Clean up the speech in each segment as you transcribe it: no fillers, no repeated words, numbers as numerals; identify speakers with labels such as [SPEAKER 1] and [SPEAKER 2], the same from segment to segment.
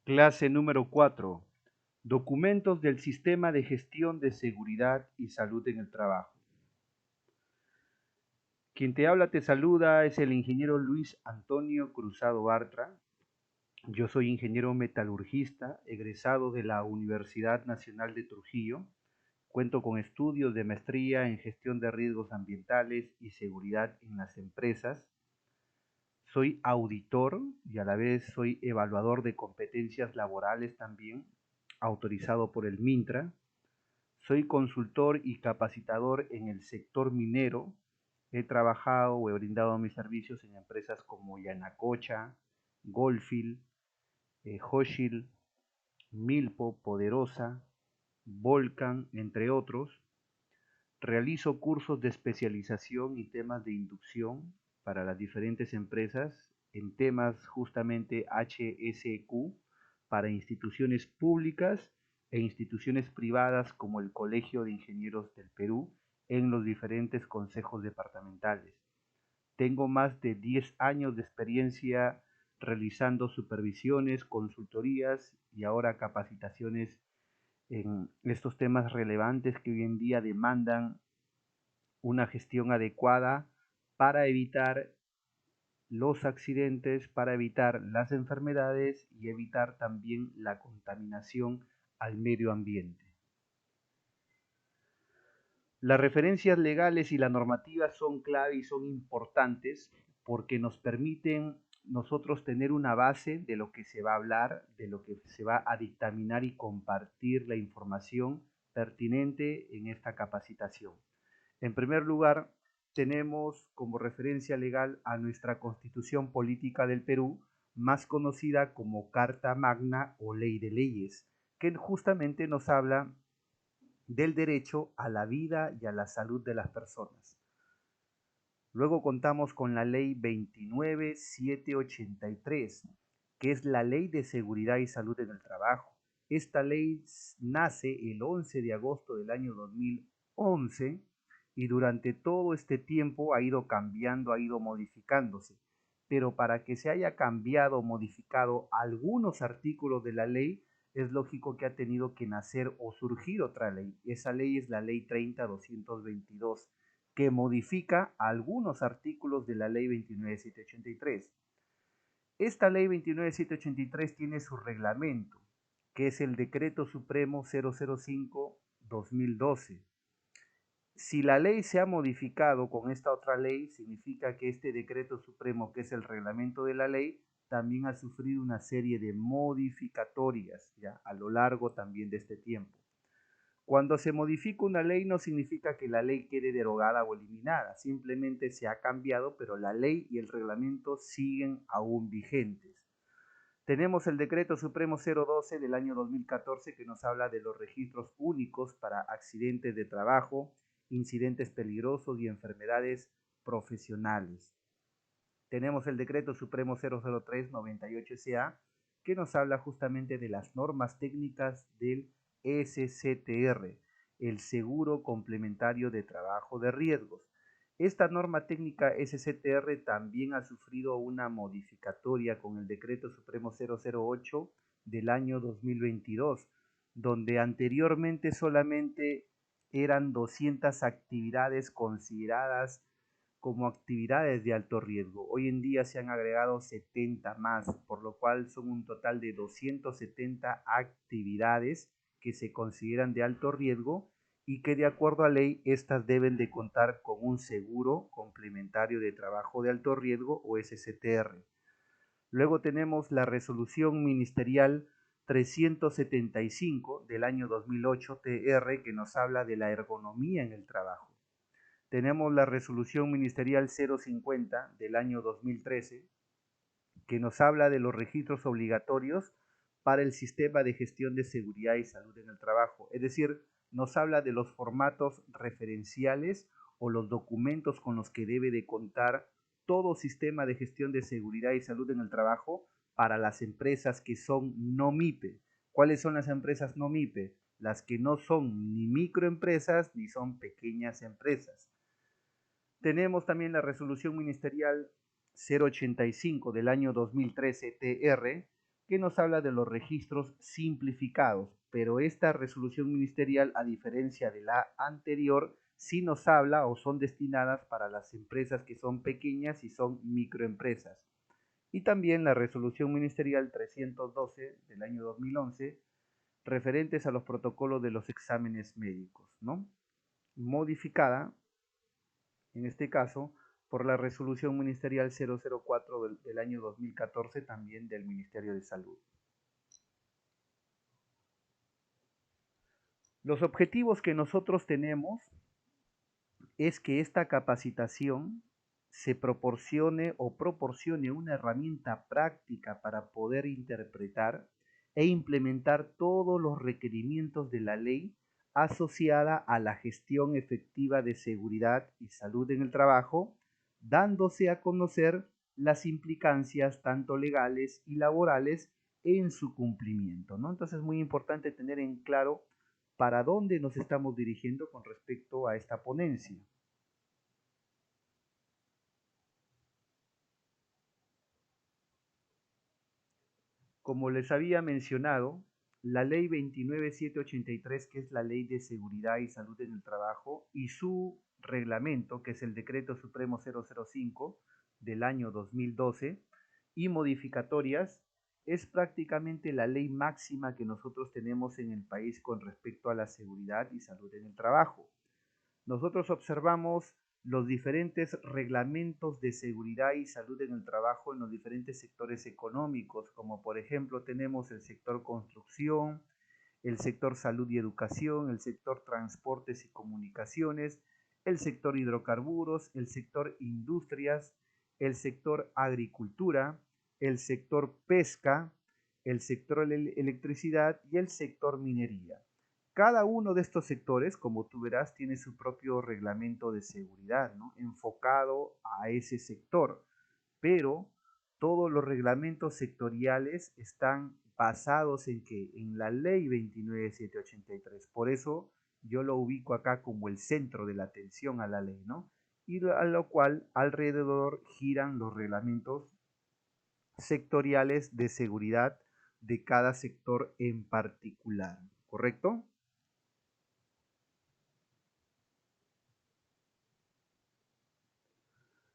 [SPEAKER 1] Clase número 4. Documentos del Sistema de Gestión de Seguridad y Salud en el Trabajo. Quien te habla te saluda es el ingeniero Luis Antonio Cruzado Bartra. Yo soy ingeniero metalurgista, egresado de la Universidad Nacional de Trujillo. Cuento con estudios de maestría en gestión de riesgos ambientales y seguridad en las empresas. Soy auditor y a la vez soy evaluador de competencias laborales también, autorizado por el MINTRA. Soy consultor y capacitador en el sector minero. He trabajado o he brindado mis servicios en empresas como Yanacocha, Goldfield, Hochschild, Milpo, Poderosa, Volcan, entre otros. Realizo cursos de especialización y temas de inducción para las diferentes empresas en temas justamente HSQ para instituciones públicas e instituciones privadas como el Colegio de Ingenieros del Perú en los diferentes consejos departamentales. Tengo más de 10 años de experiencia realizando supervisiones, consultorías y ahora capacitaciones en estos temas relevantes que hoy en día demandan una gestión adecuada para evitar los accidentes, para evitar las enfermedades y evitar también la contaminación al medio ambiente. Las referencias legales y la normativa son clave y son importantes porque nos permiten nosotros tener una base de lo que se va a hablar, de lo que se va a dictaminar y compartir la información pertinente en esta capacitación. En primer lugar, tenemos como referencia legal a nuestra Constitución Política del Perú, más conocida como Carta Magna o Ley de Leyes, que justamente nos habla del derecho a la vida y a la salud de las personas. Luego contamos con la Ley 29783, que es la Ley de Seguridad y Salud en el Trabajo. Esta ley nace el 11 de agosto del año 2011 y durante todo este tiempo ha ido cambiando, ha ido modificándose. Pero para que se haya cambiado o modificado algunos artículos de la ley, es lógico que ha tenido que nacer o surgir otra ley. Esa ley es la Ley 30-222, que modifica algunos artículos de la Ley 29783. Esta Ley 29783 tiene su reglamento, que es el Decreto Supremo 005-2012. Si la ley se ha modificado con esta otra ley, significa que este decreto supremo, que es el reglamento de la ley, también ha sufrido una serie de modificatorias ya a lo largo también de este tiempo. Cuando se modifica una ley no significa que la ley quede derogada o eliminada, simplemente se ha cambiado, pero la ley y el reglamento siguen aún vigentes. Tenemos el Decreto Supremo 012 del año 2014 que nos habla de los registros únicos para accidentes de trabajo, incidentes peligrosos y enfermedades profesionales. Tenemos el Decreto Supremo 003-98-SA que nos habla justamente de las normas técnicas del SCTR, el Seguro Complementario de Trabajo de Riesgos. Esta norma técnica SCTR también ha sufrido una modificatoria con el Decreto Supremo 008 del año 2022, donde anteriormente solamente eran 200 actividades consideradas como actividades de alto riesgo. Hoy en día se han agregado 70 más, por lo cual son un total de 270 actividades que se consideran de alto riesgo y que de acuerdo a ley estas deben de contar con un seguro complementario de trabajo de alto riesgo o SCTR. Luego tenemos la resolución ministerial 375 del año 2008 TR que nos habla de la ergonomía en el trabajo. Tenemos la resolución ministerial 050 del año 2013 que nos habla de los registros obligatorios para el sistema de gestión de seguridad y salud en el trabajo. Es decir, nos habla de los formatos referenciales o los documentos con los que debe de contar todo sistema de gestión de seguridad y salud en el trabajo para las empresas que son no MIPE. ¿Cuáles son las empresas no MIPE? Las que no son ni microempresas ni son pequeñas empresas. Tenemos también la resolución ministerial 085 del año 2013 TR, que nos habla de los registros simplificados, pero esta resolución ministerial, a diferencia de la anterior, sí nos habla o son destinadas para las empresas que son pequeñas y son microempresas. Y también la resolución ministerial 312 del año 2011, referentes a los protocolos de los exámenes médicos, ¿no? Modificada, en este caso, por la resolución ministerial 004 del año 2014, también del Ministerio de Salud. Los objetivos que nosotros tenemos es que esta capacitación se proporcione o proporcione una herramienta práctica para poder interpretar e implementar todos los requerimientos de la ley asociada a la gestión efectiva de seguridad y salud en el trabajo, dándose a conocer las implicancias tanto legales y laborales en su cumplimiento, ¿no? Entonces es muy importante tener en claro para dónde nos estamos dirigiendo con respecto a esta ponencia. Como les había mencionado, la ley 29783, que es la ley de seguridad y salud en el trabajo, y su reglamento, que es el decreto supremo 005 del año 2012, y modificatorias, es prácticamente la ley máxima que nosotros tenemos en el país con respecto a la seguridad y salud en el trabajo. Nosotros observamos los diferentes reglamentos de seguridad y salud en el trabajo en los diferentes sectores económicos, como por ejemplo tenemos el sector construcción, el sector salud y educación, el sector transportes y comunicaciones, el sector hidrocarburos, el sector industrias, el sector agricultura, el sector pesca, el sector electricidad y el sector minería. Cada uno de estos sectores, como tú verás, tiene su propio reglamento de seguridad, ¿no? Enfocado a ese sector, pero todos los reglamentos sectoriales están basados en que en la ley 29783. Por eso yo lo ubico acá como el centro de la atención a la ley, ¿no? Y a lo cual alrededor giran los reglamentos sectoriales de seguridad de cada sector en particular, ¿correcto?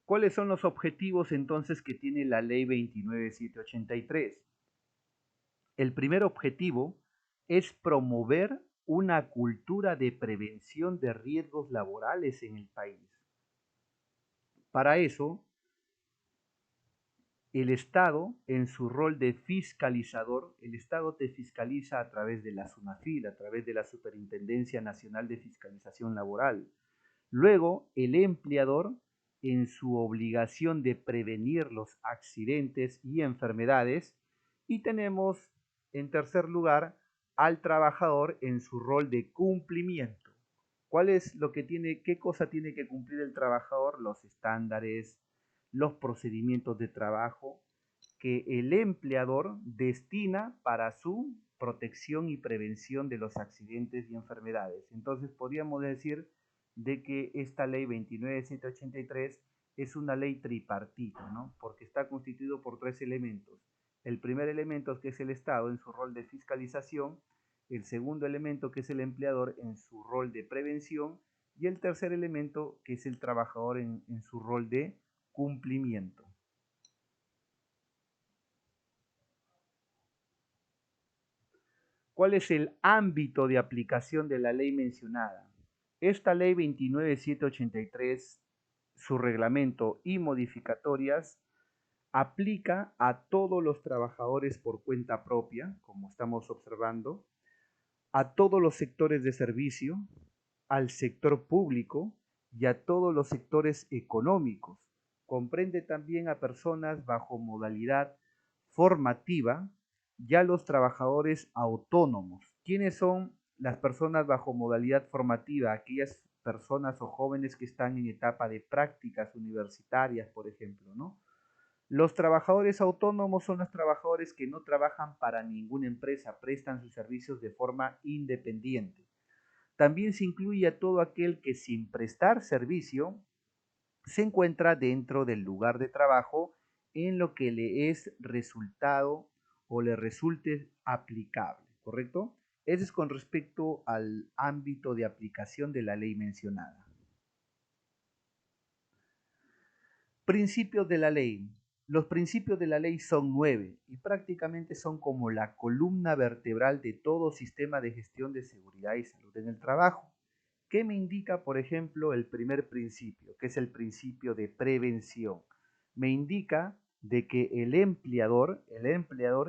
[SPEAKER 1] ¿Cuáles son los objetivos entonces que tiene la ley 29783? El primer objetivo es promover una cultura de prevención de riesgos laborales en el país. Para eso, el Estado, en su rol de fiscalizador, el Estado te fiscaliza a través de la SUNAFIL, a través de la Superintendencia Nacional de Fiscalización Laboral. Luego, el empleador, en su obligación de prevenir los accidentes y enfermedades. Y tenemos, en tercer lugar, al trabajador en su rol de cumplimiento. ¿Cuál es lo que tiene, qué cosa tiene que cumplir el trabajador? Los estándares, los procedimientos de trabajo que el empleador destina para su protección y prevención de los accidentes y enfermedades. Entonces podríamos decir de que esta ley 29783 es una ley tripartita, ¿no? Porque está constituido por tres elementos. El primer elemento, que es el Estado en su rol de fiscalización, el segundo elemento, que es el empleador en su rol de prevención, y el tercer elemento, que es el trabajador en su rol de cumplimiento. ¿Cuál es el ámbito de aplicación de la ley mencionada? Esta ley 29783, su reglamento y modificatorias, aplica a todos los trabajadores por cuenta propia, como estamos observando, a todos los sectores de servicio, al sector público y a todos los sectores económicos. Comprende también a personas bajo modalidad formativa y a los trabajadores autónomos. ¿Quiénes son las personas bajo modalidad formativa? Aquellas personas o jóvenes que están en etapa de prácticas universitarias, por ejemplo, ¿no? Los trabajadores autónomos son los trabajadores que no trabajan para ninguna empresa, prestan sus servicios de forma independiente. También se incluye a todo aquel que sin prestar servicio se encuentra dentro del lugar de trabajo en lo que le es resultado o le resulte aplicable, ¿correcto? Eso es con respecto al ámbito de aplicación de la ley mencionada. Principios de la ley. Los principios de la ley son 9 y prácticamente son como la columna vertebral de todo sistema de gestión de seguridad y salud en el trabajo. ¿Qué me indica, por ejemplo, el primer principio, que es el principio de prevención? Me indica de que el empleador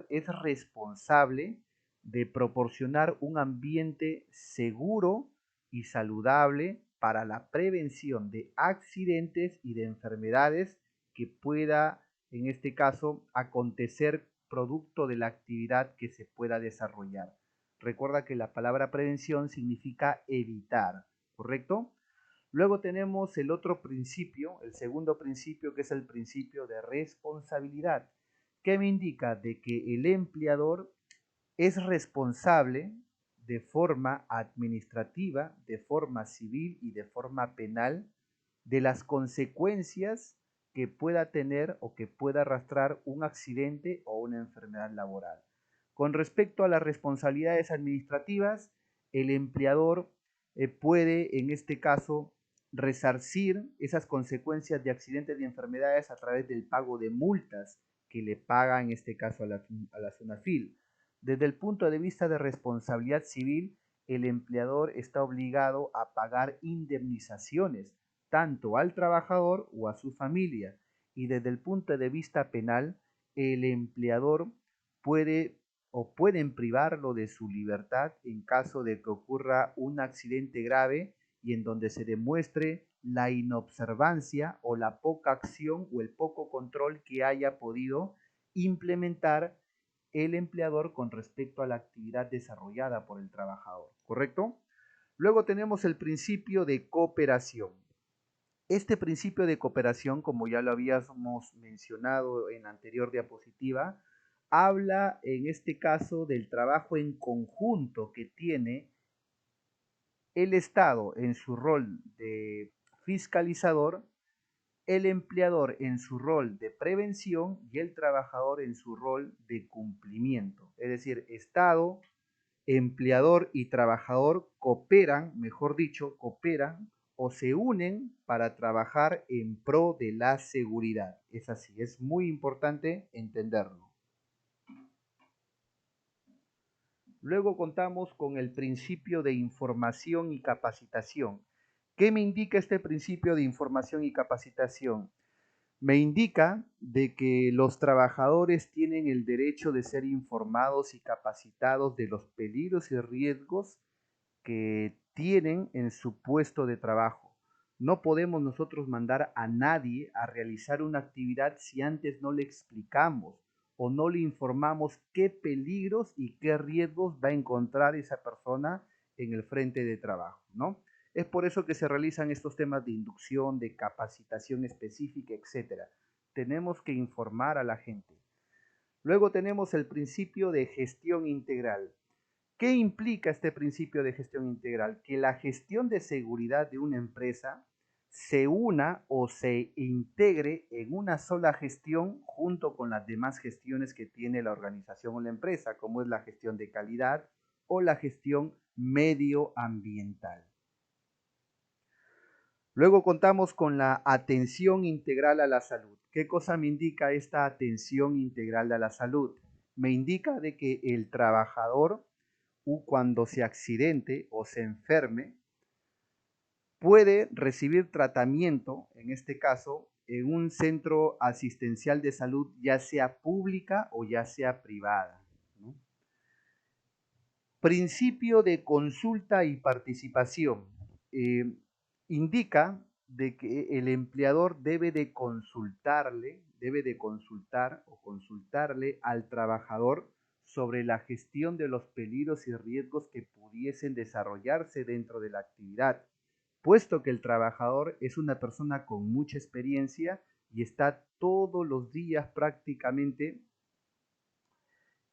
[SPEAKER 1] es responsable de proporcionar un ambiente seguro y saludable para la prevención de accidentes y de enfermedades que pueda, en este caso, acontecer producto de la actividad que se pueda desarrollar. Recuerda que la palabra prevención significa evitar, ¿correcto? Luego tenemos el otro principio, el segundo principio, que es el principio de responsabilidad, que me indica de que el empleador es responsable de forma administrativa, de forma civil y de forma penal de las consecuencias que pueda tener o que pueda arrastrar un accidente o una enfermedad laboral. Con respecto a las responsabilidades administrativas, el empleador puede, en este caso, resarcir esas consecuencias de accidentes y enfermedades a través del pago de multas que le paga, en este caso, a la SUNAFIL. Desde el punto de vista de responsabilidad civil, el empleador está obligado a pagar indemnizaciones tanto al trabajador o a su familia. Y desde el punto de vista penal, el empleador puede o pueden privarlo de su libertad en caso de que ocurra un accidente grave y en donde se demuestre la inobservancia o la poca acción o el poco control que haya podido implementar el empleador con respecto a la actividad desarrollada por el trabajador, ¿correcto? Luego tenemos el principio de cooperación. Este principio de cooperación, como ya lo habíamos mencionado en la anterior diapositiva, habla en este caso del trabajo en conjunto que tiene el Estado en su rol de fiscalizador, el empleador en su rol de prevención y el trabajador en su rol de cumplimiento. Es decir, Estado, empleador y trabajador cooperan, mejor dicho, cooperan o se unen para trabajar en pro de la seguridad. Es así, es muy importante entenderlo. Luego contamos con el principio de información y capacitación. ¿Qué me indica este principio de información y capacitación? Me indica de que los trabajadores tienen el derecho de ser informados y capacitados de los peligros y riesgos que tienen en su puesto de trabajo. No podemos nosotros mandar a nadie a realizar una actividad si antes no le explicamos o no le informamos qué peligros y qué riesgos va a encontrar esa persona en el frente de trabajo, ¿no? Es por eso que se realizan estos temas de inducción, de capacitación específica, etcétera. Tenemos que informar a la gente. Luego tenemos el principio de gestión integral. ¿Qué implica este principio de gestión integral? Que la gestión de seguridad de una empresa se una o se integre en una sola gestión junto con las demás gestiones que tiene la organización o la empresa, como es la gestión de calidad o la gestión medioambiental. Luego contamos con la atención integral a la salud. ¿Qué cosa me indica esta atención integral a la salud? Me indica de que el trabajador cuando se accidente o se enferme, puede recibir tratamiento, en este caso, en un centro asistencial de salud, ya sea pública o ya sea privada, ¿no? Principio de consulta y participación. Eh, Indica de que el empleador debe de consultar o consultarle al trabajador sobre la gestión de los peligros y riesgos que pudiesen desarrollarse dentro de la actividad, puesto que el trabajador es una persona con mucha experiencia y está todos los días prácticamente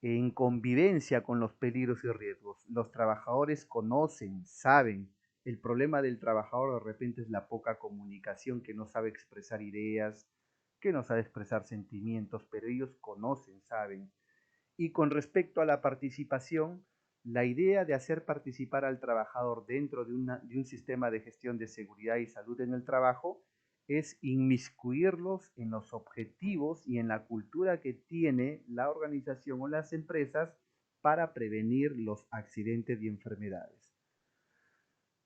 [SPEAKER 1] en convivencia con los peligros y riesgos. Los trabajadores conocen, saben. El problema del trabajador de repente es la poca comunicación, que no sabe expresar ideas, que no sabe expresar sentimientos, pero ellos conocen, saben. Y con respecto a la participación, la idea de hacer participar al trabajador dentro de un sistema de gestión de seguridad y salud en el trabajo es inmiscuirlos en los objetivos y en la cultura que tiene la organización o las empresas para prevenir los accidentes y enfermedades.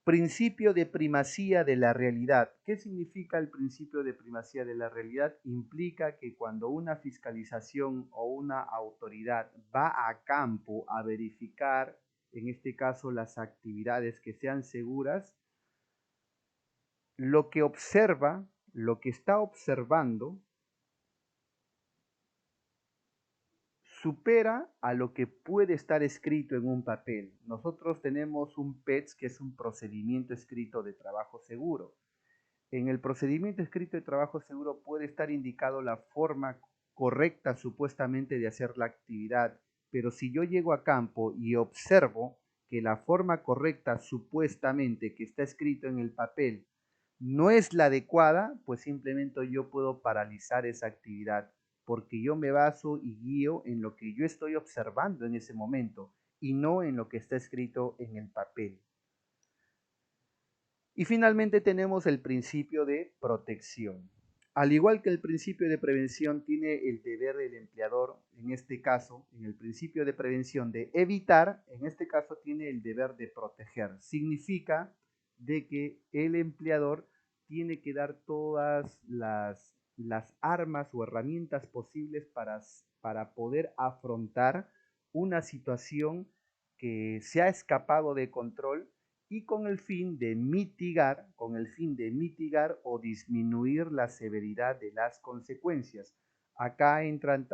[SPEAKER 1] Principio de primacía de la realidad. ¿Qué significa el principio de primacía de la realidad? Implica que cuando una fiscalización o una autoridad va a campo a verificar, en este caso, las actividades que sean seguras, lo que observa, lo que está observando, supera a lo que puede estar escrito en un papel. Nosotros tenemos un PETS, que es un procedimiento escrito de trabajo seguro. En el procedimiento escrito de trabajo seguro puede estar indicado la forma correcta supuestamente de hacer la actividad, pero si yo llego a campo y observo que la forma correcta supuestamente que está escrito en el papel no es la adecuada, pues simplemente yo puedo paralizar esa actividad, porque yo me baso y guío en lo que yo estoy observando en ese momento y no en lo que está escrito en el papel. Y finalmente tenemos el principio de protección. Al igual que el principio de prevención tiene el deber del empleador, en este caso, en el principio de prevención de evitar, en este caso tiene el deber de proteger. Significa de que el empleador tiene que dar todas las armas o herramientas posibles para poder afrontar una situación que se ha escapado de control y con el fin de mitigar o disminuir la severidad de las consecuencias. Acá entran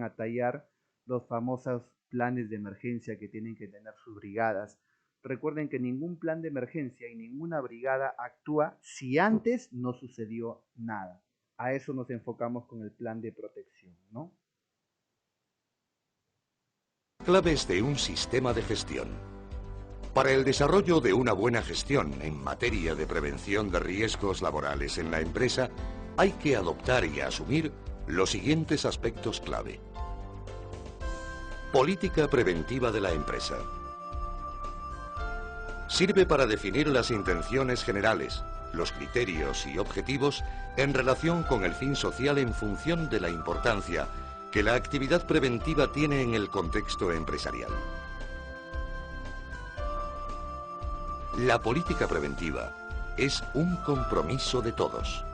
[SPEAKER 1] a tallar los famosos planes de emergencia que tienen que tener sus brigadas. Recuerden que ningún plan de emergencia y ninguna brigada actúa si antes no sucedió nada. A eso nos enfocamos con el plan de protección, ¿no?
[SPEAKER 2] Claves de un sistema de gestión. Para el desarrollo de una buena gestión en materia de prevención de riesgos laborales en la empresa, hay que adoptar y asumir los siguientes aspectos clave. Política preventiva de la empresa. Sirve para definir las intenciones generales, los criterios y objetivos en relación con el fin social en función de la importancia que la actividad preventiva tiene en el contexto empresarial. La política preventiva es un compromiso de todos.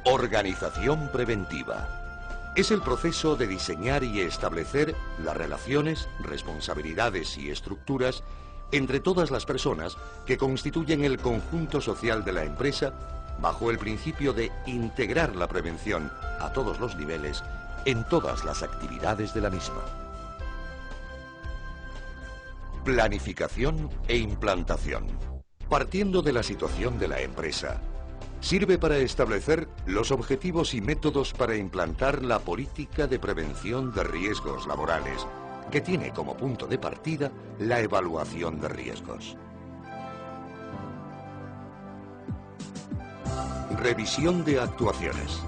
[SPEAKER 2] Organización preventiva. Es el proceso de diseñar y establecer las relaciones, responsabilidades y estructuras entre todas las personas que constituyen el conjunto social de la empresa bajo el principio de integrar la prevención a todos los niveles en todas las actividades de la misma. Planificación e implantación. Partiendo de la situación de la empresa, sirve para establecer los objetivos y métodos para implantar la política de prevención de riesgos laborales, que tiene como punto de partida la evaluación de riesgos. Revisión de actuaciones.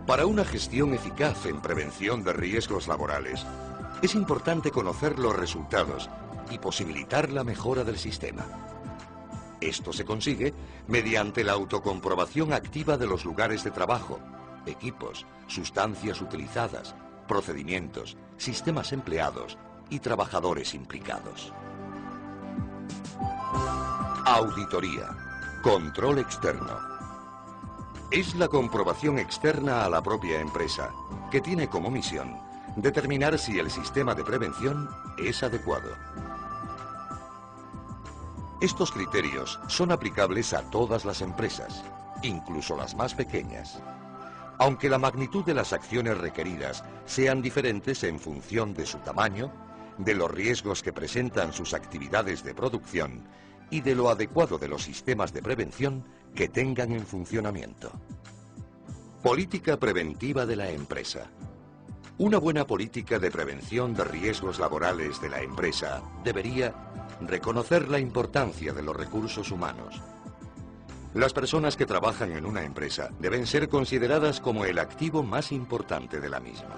[SPEAKER 2] Para una gestión eficaz en prevención de riesgos laborales, es importante conocer los resultados y posibilitar la mejora del sistema. Esto se consigue mediante la autocomprobación activa de los lugares de trabajo, equipos, sustancias utilizadas, procedimientos, sistemas empleados y trabajadores implicados. Auditoría. Control externo. Es la comprobación externa a la propia empresa, que tiene como misión determinar si el sistema de prevención es adecuado. Estos criterios son aplicables a todas las empresas, incluso las más pequeñas, aunque la magnitud de las acciones requeridas sean diferentes en función de su tamaño, de los riesgos que presentan sus actividades de producción y de lo adecuado de los sistemas de prevención que tengan en funcionamiento. Política preventiva de la empresa. Una buena política de prevención de riesgos laborales de la empresa debería reconocer la importancia de los recursos humanos, Las personas que trabajan en una empresa deben ser consideradas como el activo más importante de la misma.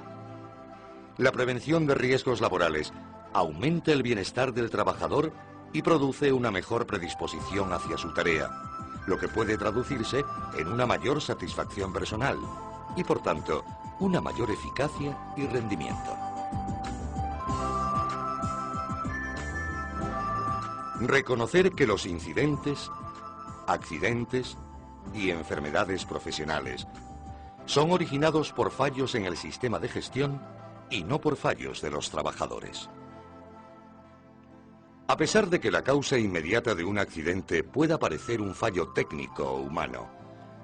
[SPEAKER 2] La prevención de riesgos laborales aumenta el bienestar del trabajador y produce una mejor predisposición hacia su tarea, lo que puede traducirse en una mayor satisfacción personal y, por tanto, una mayor eficacia y rendimiento. Reconocer que los incidentes, accidentes y enfermedades profesionales son originados por fallos en el sistema de gestión y no por fallos de los trabajadores. A pesar de que la causa inmediata de un accidente pueda parecer un fallo técnico o humano,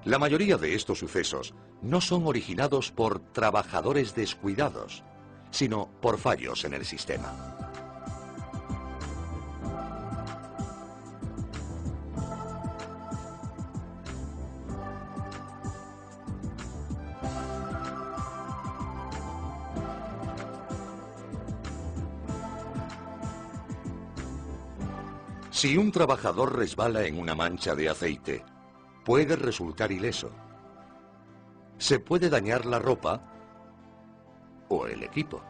[SPEAKER 2] la mayoría de estos sucesos no son originados por trabajadores descuidados, sino por fallos en el sistema. Si un trabajador resbala en una mancha de aceite, puede resultar ileso. Se puede dañar la ropa o el equipo.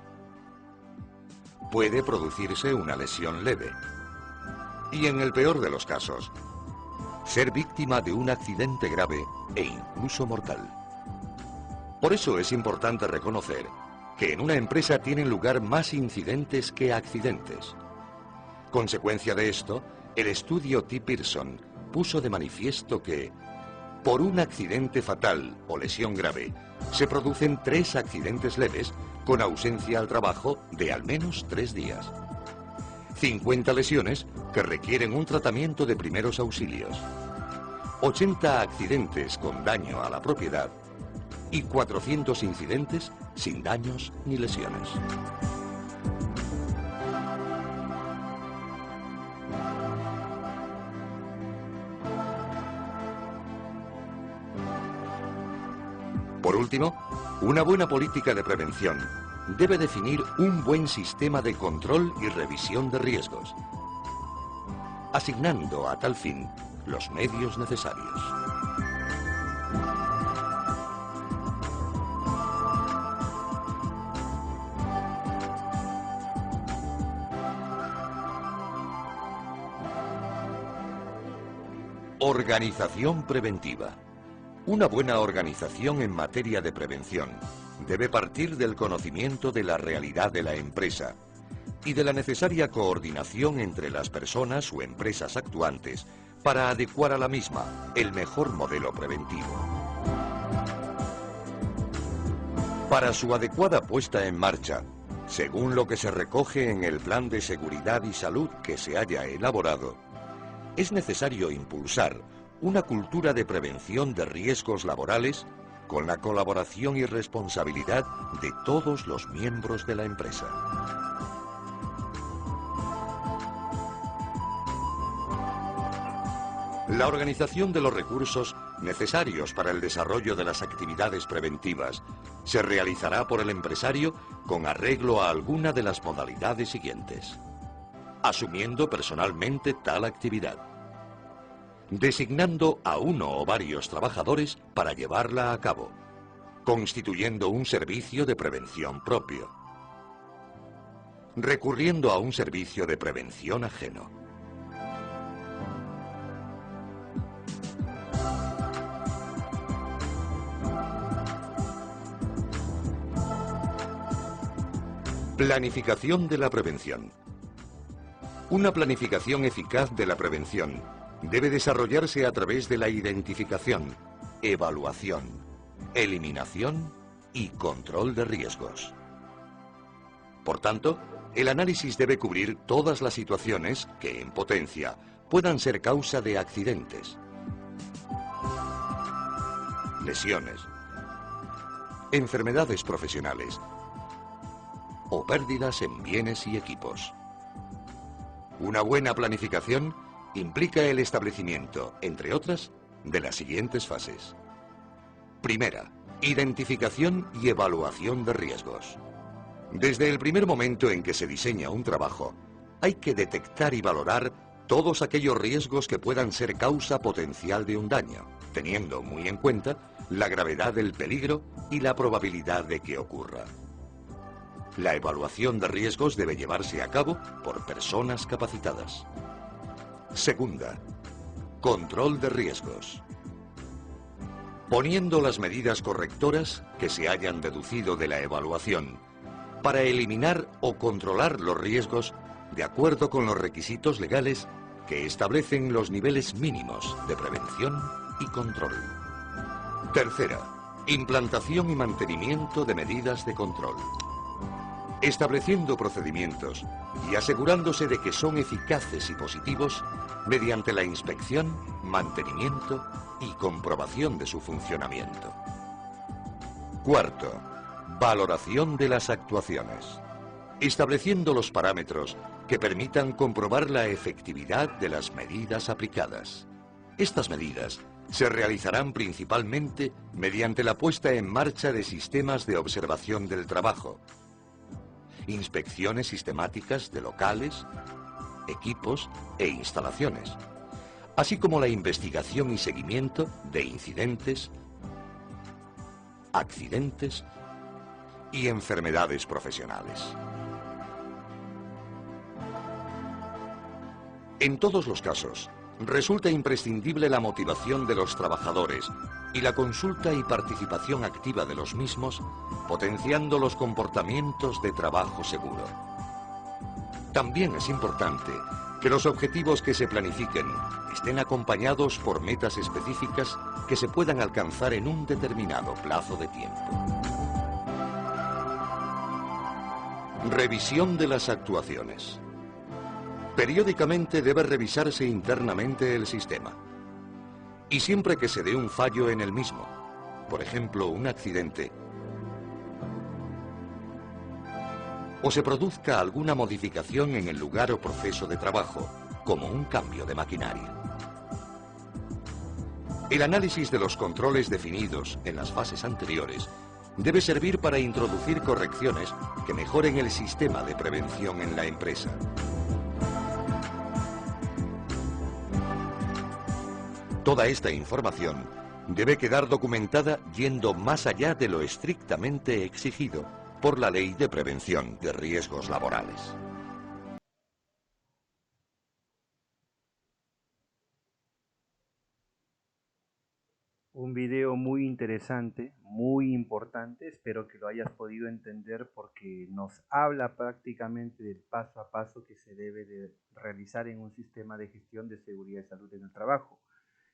[SPEAKER 2] Puede producirse una lesión leve. Y en el peor de los casos, ser víctima de un accidente grave e incluso mortal. Por eso es importante reconocer que en una empresa tienen lugar más incidentes que accidentes. Consecuencia de esto, el estudio T. Pearson puso de manifiesto que, por un accidente fatal o lesión grave, se producen 3 accidentes leves con ausencia al trabajo de al menos 3 días. 50 lesiones que requieren un tratamiento de primeros auxilios. 80 accidentes con daño a la propiedad y 400 incidentes sin daños ni lesiones. Por último, una buena política de prevención debe definir un buen sistema de control y revisión de riesgos, asignando a tal fin los medios necesarios. Organización preventiva. Una buena organización en materia de prevención debe partir del conocimiento de la realidad de la empresa y de la necesaria coordinación entre las personas o empresas actuantes para adecuar a la misma el mejor modelo preventivo. Para su adecuada puesta en marcha, según lo que se recoge en el Plan de Seguridad y Salud que se haya elaborado, es necesario impulsar una cultura de prevención de riesgos laborales con la colaboración y responsabilidad de todos los miembros de la empresa. La organización de los recursos necesarios para el desarrollo de las actividades preventivas se realizará por el empresario con arreglo a alguna de las modalidades siguientes: asumiendo personalmente tal actividad, designando a uno o varios trabajadores para llevarla a cabo, constituyendo un servicio de prevención propio, recurriendo a un servicio de prevención ajeno. Planificación de la prevención. Una planificación eficaz de la prevención debe desarrollarse a través de la identificación, evaluación, eliminación y control de riesgos. Por tanto, el análisis debe cubrir todas las situaciones que, en potencia, puedan ser causa de accidentes, lesiones, enfermedades profesionales o pérdidas en bienes y equipos. Una buena planificación implica el establecimiento, entre otras, de las siguientes fases. Primera, identificación y evaluación de riesgos. Desde el primer momento en que se diseña un trabajo, hay que detectar y valorar todos aquellos riesgos que puedan ser causa potencial de un daño, teniendo muy en cuenta la gravedad del peligro y la probabilidad de que ocurra. La evaluación de riesgos debe llevarse a cabo por personas capacitadas. Segunda, control de riesgos. Poniendo las medidas correctoras que se hayan deducido de la evaluación para eliminar o controlar los riesgos de acuerdo con los requisitos legales que establecen los niveles mínimos de prevención y control. Tercera, implantación y mantenimiento de medidas de control. Estableciendo procedimientos y asegurándose de que son eficaces y positivos mediante la inspección, mantenimiento y comprobación de su funcionamiento. Cuarto, valoración de las actuaciones. Estableciendo los parámetros que permitan comprobar la efectividad de las medidas aplicadas. Estas medidas se realizarán principalmente mediante la puesta en marcha de sistemas de observación del trabajo, inspecciones sistemáticas de locales, equipos e instalaciones, así como la investigación y seguimiento de incidentes, accidentes y enfermedades profesionales. En todos los casos, resulta imprescindible la motivación de los trabajadores y la consulta y participación activa de los mismos, potenciando los comportamientos de trabajo seguro. También es importante que los objetivos que se planifiquen estén acompañados por metas específicas que se puedan alcanzar en un determinado plazo de tiempo. Revisión de las actuaciones. Periódicamente debe revisarse internamente el sistema. Y siempre que se dé un fallo en el mismo, por ejemplo, un accidente, o se produzca alguna modificación en el lugar o proceso de trabajo, como un cambio de maquinaria. El análisis de los controles definidos en las fases anteriores debe servir para introducir correcciones que mejoren el sistema de prevención en la empresa. Toda esta información debe quedar documentada yendo más allá de lo estrictamente exigido por la Ley de Prevención de Riesgos Laborales.
[SPEAKER 1] Un video muy interesante, muy importante, espero que lo hayas podido entender porque nos habla prácticamente del paso a paso que se debe de realizar en un sistema de gestión de seguridad y salud en el trabajo.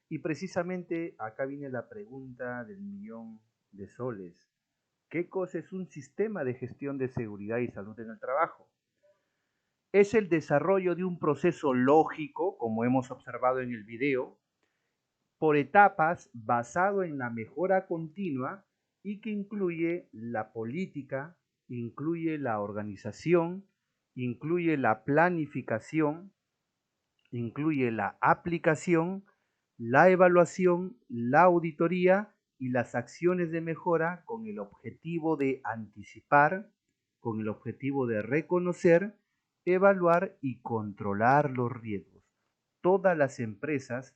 [SPEAKER 1] Y precisamente acá viene la pregunta del millón de soles. ¿Qué cosa es un sistema de gestión de seguridad y salud en el trabajo? Es el desarrollo de un proceso lógico, como hemos observado en el video, por etapas basado en la mejora continua y que incluye la política, incluye la organización, incluye la planificación, incluye la aplicación, la evaluación, la auditoría y las acciones de mejora con el objetivo de anticipar, con el objetivo de reconocer, evaluar y controlar los riesgos. Todas las empresas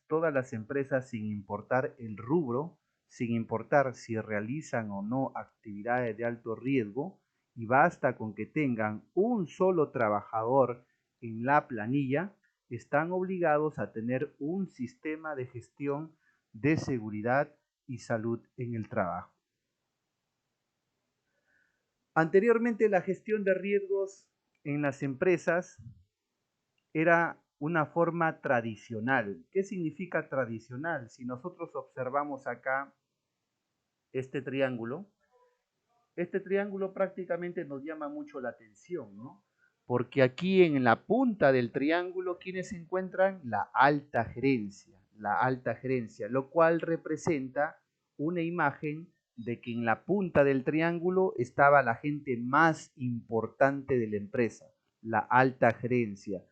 [SPEAKER 1] sin importar el rubro, sin importar si realizan o no actividades de alto riesgo, y basta con que tengan un solo trabajador en la planilla, están obligados a tener un sistema de gestión de seguridad y salud en el trabajo. Anteriormente, la gestión de riesgos en las empresas era una forma tradicional. ¿Qué significa tradicional? Si nosotros observamos acá este triángulo prácticamente nos llama mucho la atención, ¿no? Porque aquí en la punta del triángulo, ¿quiénes se encuentran? La alta gerencia, lo cual representa una imagen de que en la punta del triángulo estaba la gente más importante de la empresa, la alta gerencia.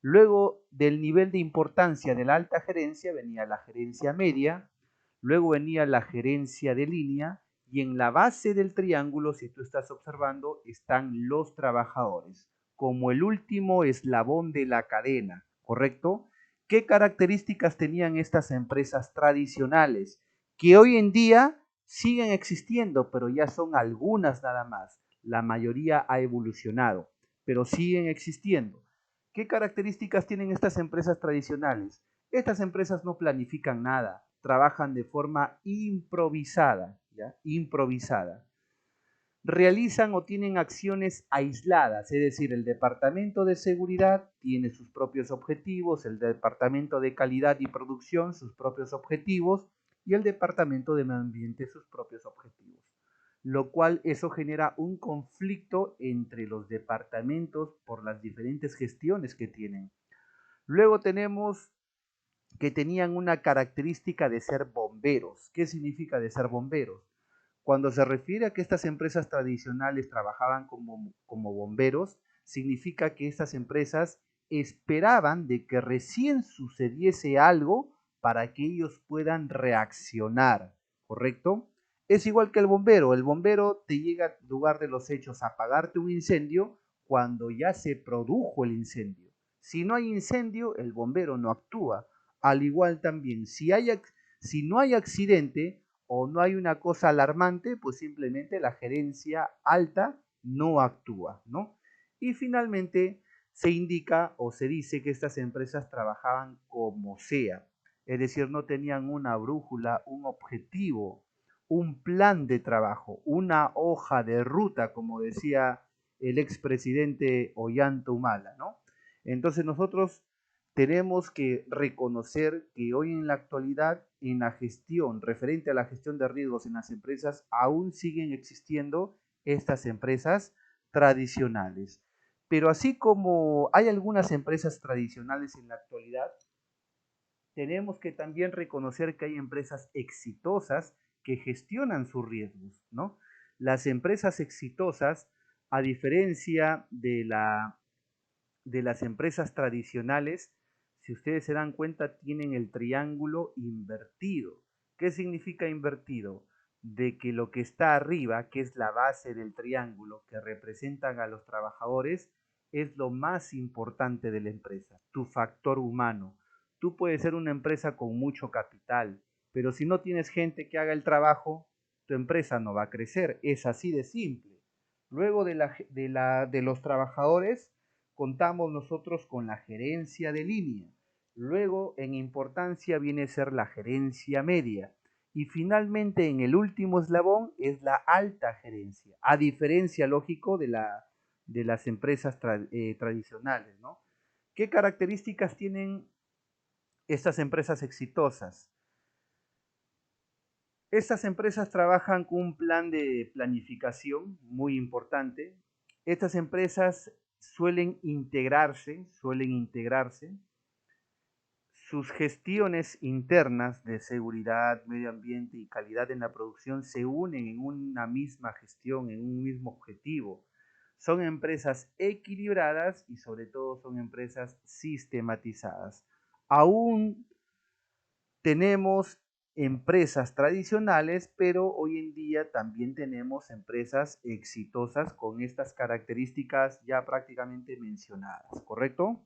[SPEAKER 1] Luego del nivel de importancia de la alta gerencia venía la gerencia media, luego venía la gerencia de línea y en la base del triángulo, si tú estás observando, están los trabajadores, como el último eslabón de la cadena, ¿correcto? ¿Qué características tenían estas empresas tradicionales? Que hoy en día siguen existiendo, pero ya son algunas nada más. La mayoría ha evolucionado, pero siguen existiendo. ¿Qué características tienen estas empresas tradicionales? Estas empresas no planifican nada, trabajan de forma improvisada, ¿ya? Improvisada. Realizan o tienen acciones aisladas, es decir, el departamento de seguridad tiene sus propios objetivos, el departamento de calidad y producción sus propios objetivos y el departamento de medio ambiente sus propios objetivos, lo cual eso genera un conflicto entre los departamentos por las diferentes gestiones que tienen. Luego tenemos que tenían una característica de ser bomberos. ¿Qué significa de ser bomberos? Cuando se refiere a que estas empresas tradicionales trabajaban como bomberos, significa que estas empresas esperaban de que recién sucediese algo para que ellos puedan reaccionar, ¿correcto? Es igual que el bombero te llega al lugar de los hechos a apagarte un incendio cuando ya se produjo el incendio. Si no hay incendio, el bombero no actúa. Al igual también, si no hay accidente, o no hay una cosa alarmante, pues simplemente la gerencia alta no actúa, ¿no? Y finalmente se indica o se dice que estas empresas trabajaban como sea, es decir, no tenían una brújula, un objetivo, un plan de trabajo, una hoja de ruta, como decía el expresidente Ollanta Humala, ¿no? Entonces nosotros tenemos que reconocer que hoy en la actualidad, en la gestión, referente a la gestión de riesgos en las empresas, aún siguen existiendo estas empresas tradicionales. Pero así como hay algunas empresas tradicionales en la actualidad, tenemos que también reconocer que hay empresas exitosas que gestionan sus riesgos, ¿no? Las empresas exitosas, a diferencia de las empresas tradicionales, si ustedes se dan cuenta, tienen el triángulo invertido. ¿Qué significa invertido? De que lo que está arriba, que es la base del triángulo, que representan a los trabajadores, es lo más importante de la empresa, tu factor humano. Tú puedes ser una empresa con mucho capital, pero si no tienes gente que haga el trabajo, tu empresa no va a crecer. Es así de simple. Luego de los trabajadores, contamos nosotros con la gerencia de línea. Luego, en importancia, viene a ser la gerencia media. Y finalmente, en el último eslabón, es la alta gerencia, a diferencia, lógico, de las empresas tradicionales, ¿no? ¿Qué características tienen estas empresas exitosas? Estas empresas trabajan con un plan de planificación muy importante. Estas empresas suelen integrarse. Sus gestiones internas de seguridad, medio ambiente y calidad en la producción se unen en una misma gestión, en un mismo objetivo. Son empresas equilibradas y sobre todo son empresas sistematizadas. Aún tenemos empresas tradicionales, pero hoy en día también tenemos empresas exitosas con estas características ya prácticamente mencionadas, ¿correcto?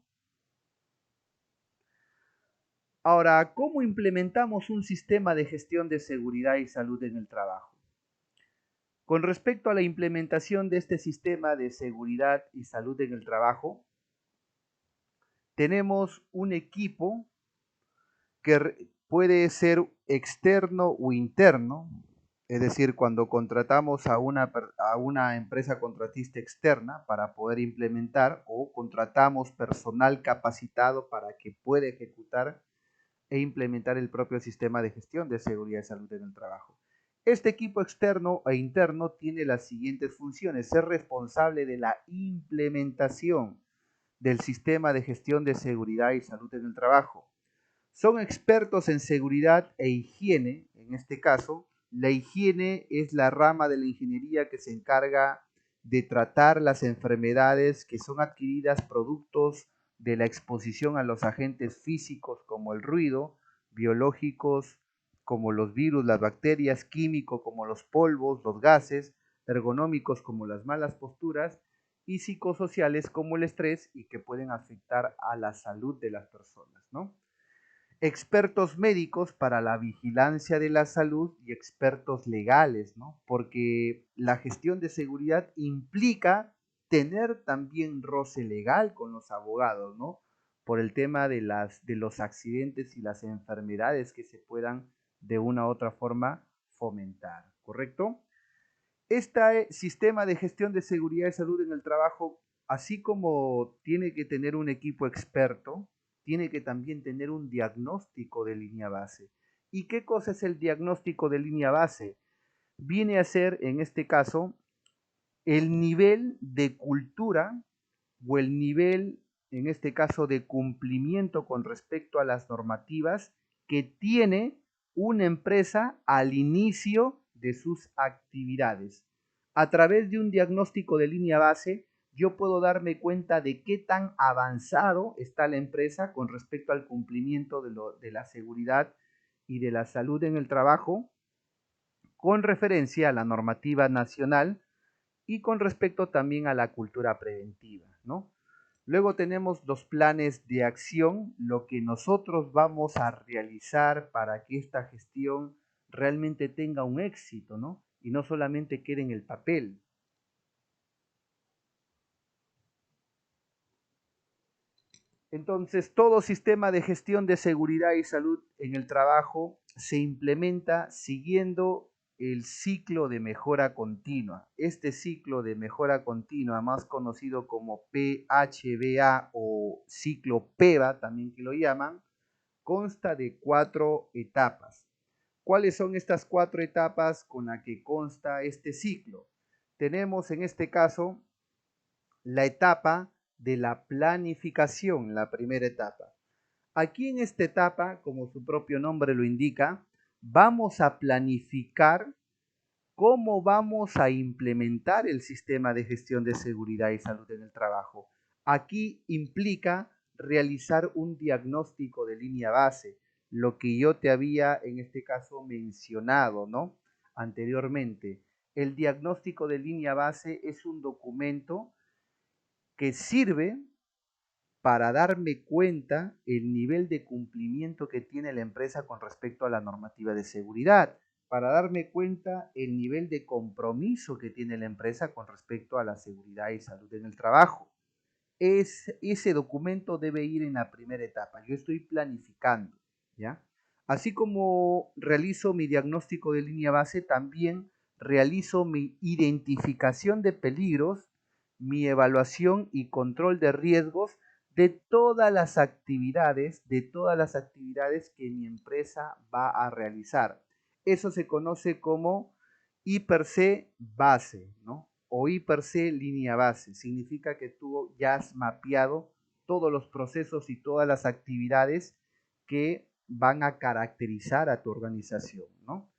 [SPEAKER 1] Ahora, ¿cómo implementamos un sistema de gestión de seguridad y salud en el trabajo? Con respecto a la implementación de este sistema de seguridad y salud en el trabajo, tenemos un equipo que puede ser externo o interno, es decir, cuando contratamos a una empresa contratista externa para poder implementar o contratamos personal capacitado para que pueda ejecutar e implementar el propio sistema de gestión de seguridad y salud en el trabajo. Este equipo externo e interno tiene las siguientes funciones: ser responsable de la implementación del sistema de gestión de seguridad y salud en el trabajo. Son expertos en seguridad e higiene. En este caso, la higiene es la rama de la ingeniería que se encarga de tratar las enfermedades que son adquiridas productos de la exposición a los agentes físicos como el ruido, biológicos como los virus, las bacterias, químicos como los polvos, los gases, ergonómicos como las malas posturas y psicosociales como el estrés y que pueden afectar a la salud de las personas, ¿no? Expertos médicos para la vigilancia de la salud y expertos legales, ¿no? Porque la gestión de seguridad implica tener también roce legal con los abogados, ¿no? Por el tema de los accidentes y las enfermedades que se puedan de una u otra forma fomentar, ¿correcto? Este sistema de gestión de seguridad y salud en el trabajo, así como tiene que tener un equipo experto, tiene que también tener un diagnóstico de línea base. ¿Y qué cosa es el diagnóstico de línea base? Viene a ser, en este caso, el nivel de cultura o el nivel, en este caso, de cumplimiento con respecto a las normativas que tiene una empresa al inicio de sus actividades. A través de un diagnóstico de línea base, yo puedo darme cuenta de qué tan avanzado está la empresa con respecto al cumplimiento de la seguridad y de la salud en el trabajo, con referencia a la normativa nacional y con respecto también a la cultura preventiva, ¿no? Luego tenemos los planes de acción, lo que nosotros vamos a realizar para que esta gestión realmente tenga un éxito, ¿no? Y no solamente quede en el papel. Entonces, todo sistema de gestión de seguridad y salud en el trabajo se implementa siguiendo el ciclo de mejora continua. Este ciclo de mejora continua, más conocido como PHBA o ciclo PEBA, también que lo llaman, consta de 4 etapas. ¿Cuáles son estas 4 etapas con las que consta este ciclo? Tenemos en este caso la etapa de la planificación, la primera etapa. Aquí en esta etapa, como su propio nombre lo indica, vamos a planificar cómo vamos a implementar el sistema de gestión de seguridad y salud en el trabajo. Aquí implica realizar un diagnóstico de línea base, lo que yo te había en este caso mencionado, ¿no? Anteriormente. El diagnóstico de línea base es un documento que sirve para darme cuenta el nivel de cumplimiento que tiene la empresa con respecto a la normativa de seguridad, para darme cuenta el nivel de compromiso que tiene la empresa con respecto a la seguridad y salud en el trabajo. Ese documento debe ir en la primera etapa. Yo estoy planificando, ¿ya? Así como realizo mi diagnóstico de línea base, también realizo mi identificación de peligros, mi evaluación y control de riesgos de todas las actividades que mi empresa va a realizar. Eso se conoce como I per C base, ¿no? O I per C línea base. Significa que tú ya has mapeado todos los procesos y todas las actividades que van a caracterizar a tu organización, ¿no?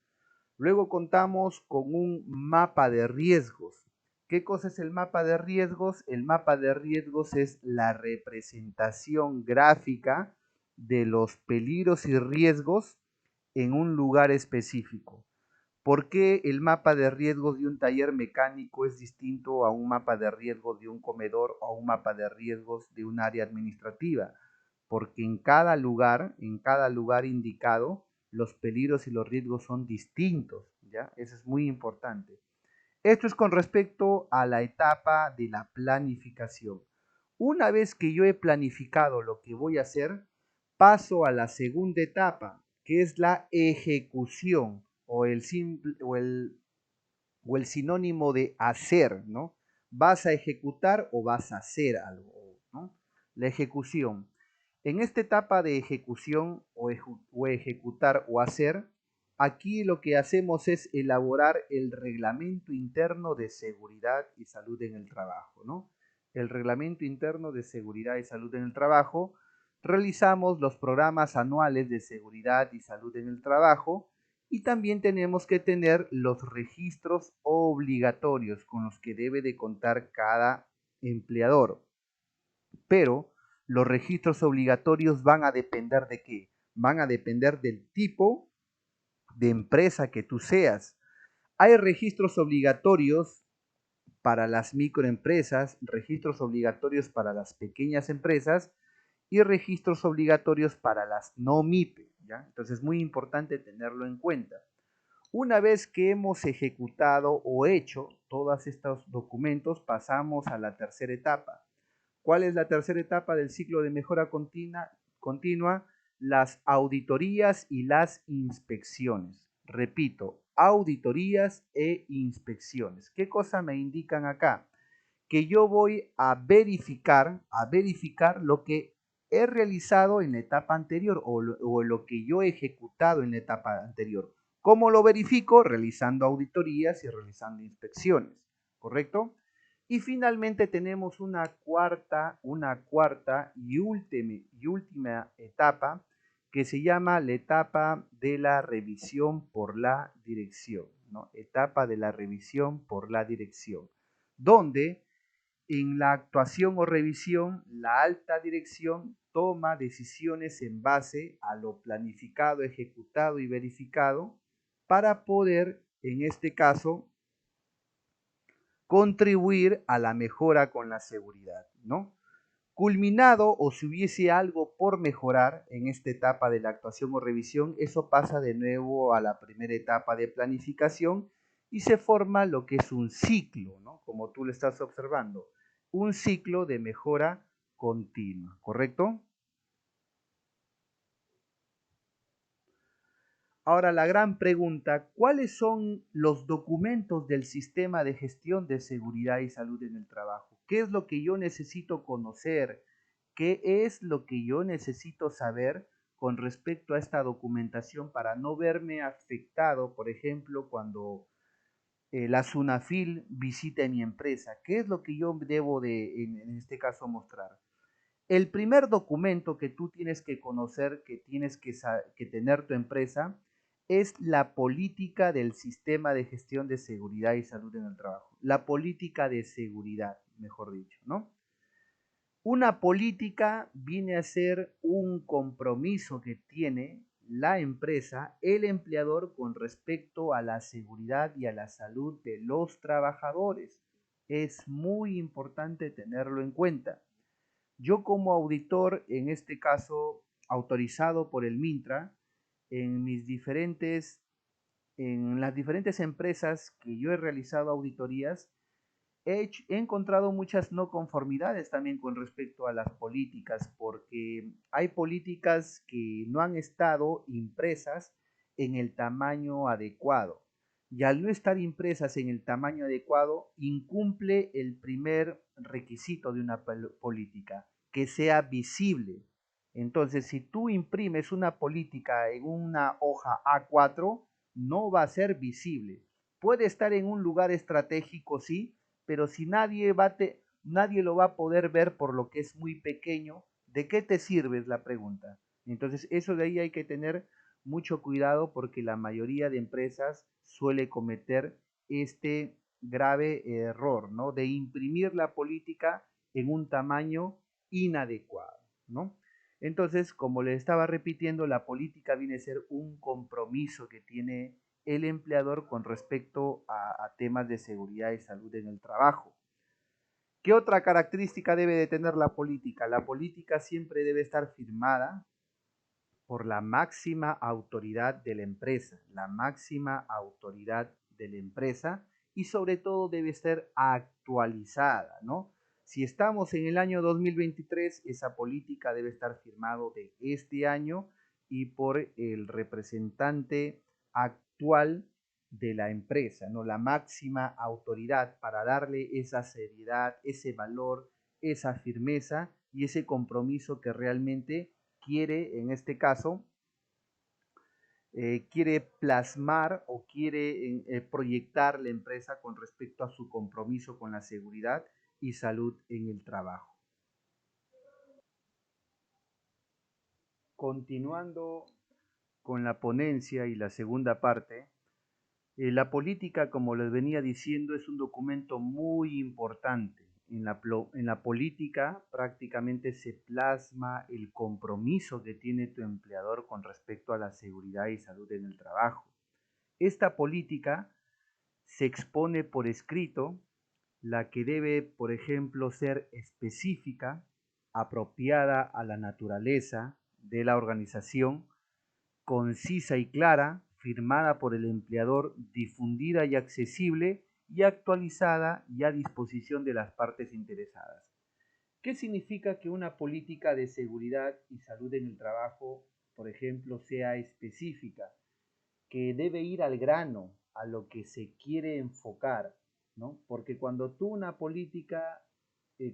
[SPEAKER 1] Luego contamos con un mapa de riesgos. ¿Qué cosa es el mapa de riesgos? El mapa de riesgos es la representación gráfica de los peligros y riesgos en un lugar específico. ¿Por qué el mapa de riesgos de un taller mecánico es distinto a un mapa de riesgos de un comedor o a un mapa de riesgos de un área administrativa? Porque en cada lugar indicado, los peligros y los riesgos son distintos, ¿ya? Eso es muy importante. Esto es con respecto a la etapa de la planificación. Una vez que yo he planificado lo que voy a hacer, paso a la segunda etapa, que es la ejecución o el, simple, o el sinónimo de hacer, ¿no? ¿Vas a ejecutar o vas a hacer algo, ¿no? La ejecución. En esta etapa de ejecución o ejecutar o hacer, aquí lo que hacemos es elaborar el reglamento interno de seguridad y salud en el trabajo, ¿no? El reglamento interno de seguridad y salud en el trabajo. Realizamos los programas anuales de seguridad y salud en el trabajo y también tenemos que tener los registros obligatorios con los que debe de contar cada empleador. Pero los registros obligatorios van a depender de qué? Van a depender del tipo de empresa que tú seas. Hay registros obligatorios para las microempresas, registros obligatorios para las pequeñas empresas y registros obligatorios para las no MIPE, ¿ya? Entonces es muy importante tenerlo en cuenta. Una vez que hemos ejecutado o hecho todos estos documentos, pasamos a la tercera etapa. ¿Cuál es la tercera etapa del ciclo de mejora continua? Las auditorías y las inspecciones. Repito, auditorías e inspecciones. ¿Qué cosa me indican acá? Que yo voy a verificar lo que he realizado en la etapa anterior o lo que yo he ejecutado en la etapa anterior. ¿Cómo lo verifico? Realizando auditorías y realizando inspecciones, ¿correcto? Y finalmente tenemos una cuarta y última etapa que se llama la etapa de la revisión por la dirección, ¿no? Etapa de la revisión por la dirección, donde en la actuación o revisión, la alta dirección toma decisiones en base a lo planificado, ejecutado y verificado para poder, en este caso, contribuir a la mejora con la seguridad, ¿no? Culminado o si hubiese algo por mejorar en esta etapa de la actuación o revisión, eso pasa de nuevo a la primera etapa de planificación y se forma lo que es un ciclo, ¿no? Como tú lo estás observando, un ciclo de mejora continua, ¿correcto? Ahora la gran pregunta, ¿cuáles son los documentos del sistema de gestión de seguridad y salud en el trabajo? ¿Qué es lo que yo necesito conocer? ¿Qué es lo que yo necesito saber con respecto a esta documentación para no verme afectado, por ejemplo, cuando la SUNAFIL visite mi empresa? ¿Qué es lo que yo debo en este caso, mostrar? El primer documento que tú tienes que conocer, que tienes que tener tu empresa, es la política del sistema de gestión de seguridad y salud en el trabajo. La política de seguridad, mejor dicho, ¿no? Una política viene a ser un compromiso que tiene la empresa, el empleador, con respecto a la seguridad y a la salud de los trabajadores. Es muy importante tenerlo en cuenta. Yo como auditor, en este caso autorizado por el Mintra, en en las diferentes empresas que yo he realizado auditorías, he encontrado muchas no conformidades también con respecto a las políticas, porque hay políticas que no han estado impresas en el tamaño adecuado. Y al no estar impresas en el tamaño adecuado, incumple el primer requisito de una política, que sea visible. Entonces, si tú imprimes una política en una hoja A4, no va a ser visible. Puede estar en un lugar estratégico, sí, pero si nadie lo va a poder ver por lo que es muy pequeño, ¿de qué te sirve? Es la pregunta. Entonces, eso de ahí hay que tener mucho cuidado porque la mayoría de empresas suele cometer este grave error, ¿no? De imprimir la política en un tamaño inadecuado, ¿no? Entonces, como le estaba repitiendo, la política viene a ser un compromiso que tiene el empleador con respecto a temas de seguridad y salud en el trabajo. ¿Qué otra característica debe de tener la política? La política siempre debe estar firmada por la máxima autoridad de la empresa, la máxima autoridad de la empresa, y sobre todo debe ser actualizada, ¿no? Si estamos en el año 2023, esa política debe estar firmado de este año y por el representante actual de la empresa, ¿no? La máxima autoridad para darle esa seriedad, ese valor, esa firmeza y ese compromiso que realmente quiere, en este caso, quiere plasmar o quiere proyectar la empresa con respecto a su compromiso con la seguridad y salud en el trabajo. Continuando con la ponencia y la segunda parte, la política, como les venía diciendo, es un documento muy importante. En la política prácticamente se plasma el compromiso que tiene tu empleador con respecto a la seguridad y salud en el trabajo. Esta política se expone por escrito la que debe, por ejemplo, ser específica, apropiada a la naturaleza de la organización, concisa y clara, firmada por el empleador, difundida y accesible y actualizada y a disposición de las partes interesadas. ¿Qué significa que una política de seguridad y salud en el trabajo, por ejemplo, sea específica? Que debe ir al grano, a lo que se quiere enfocar, ¿no? Porque cuando tú una política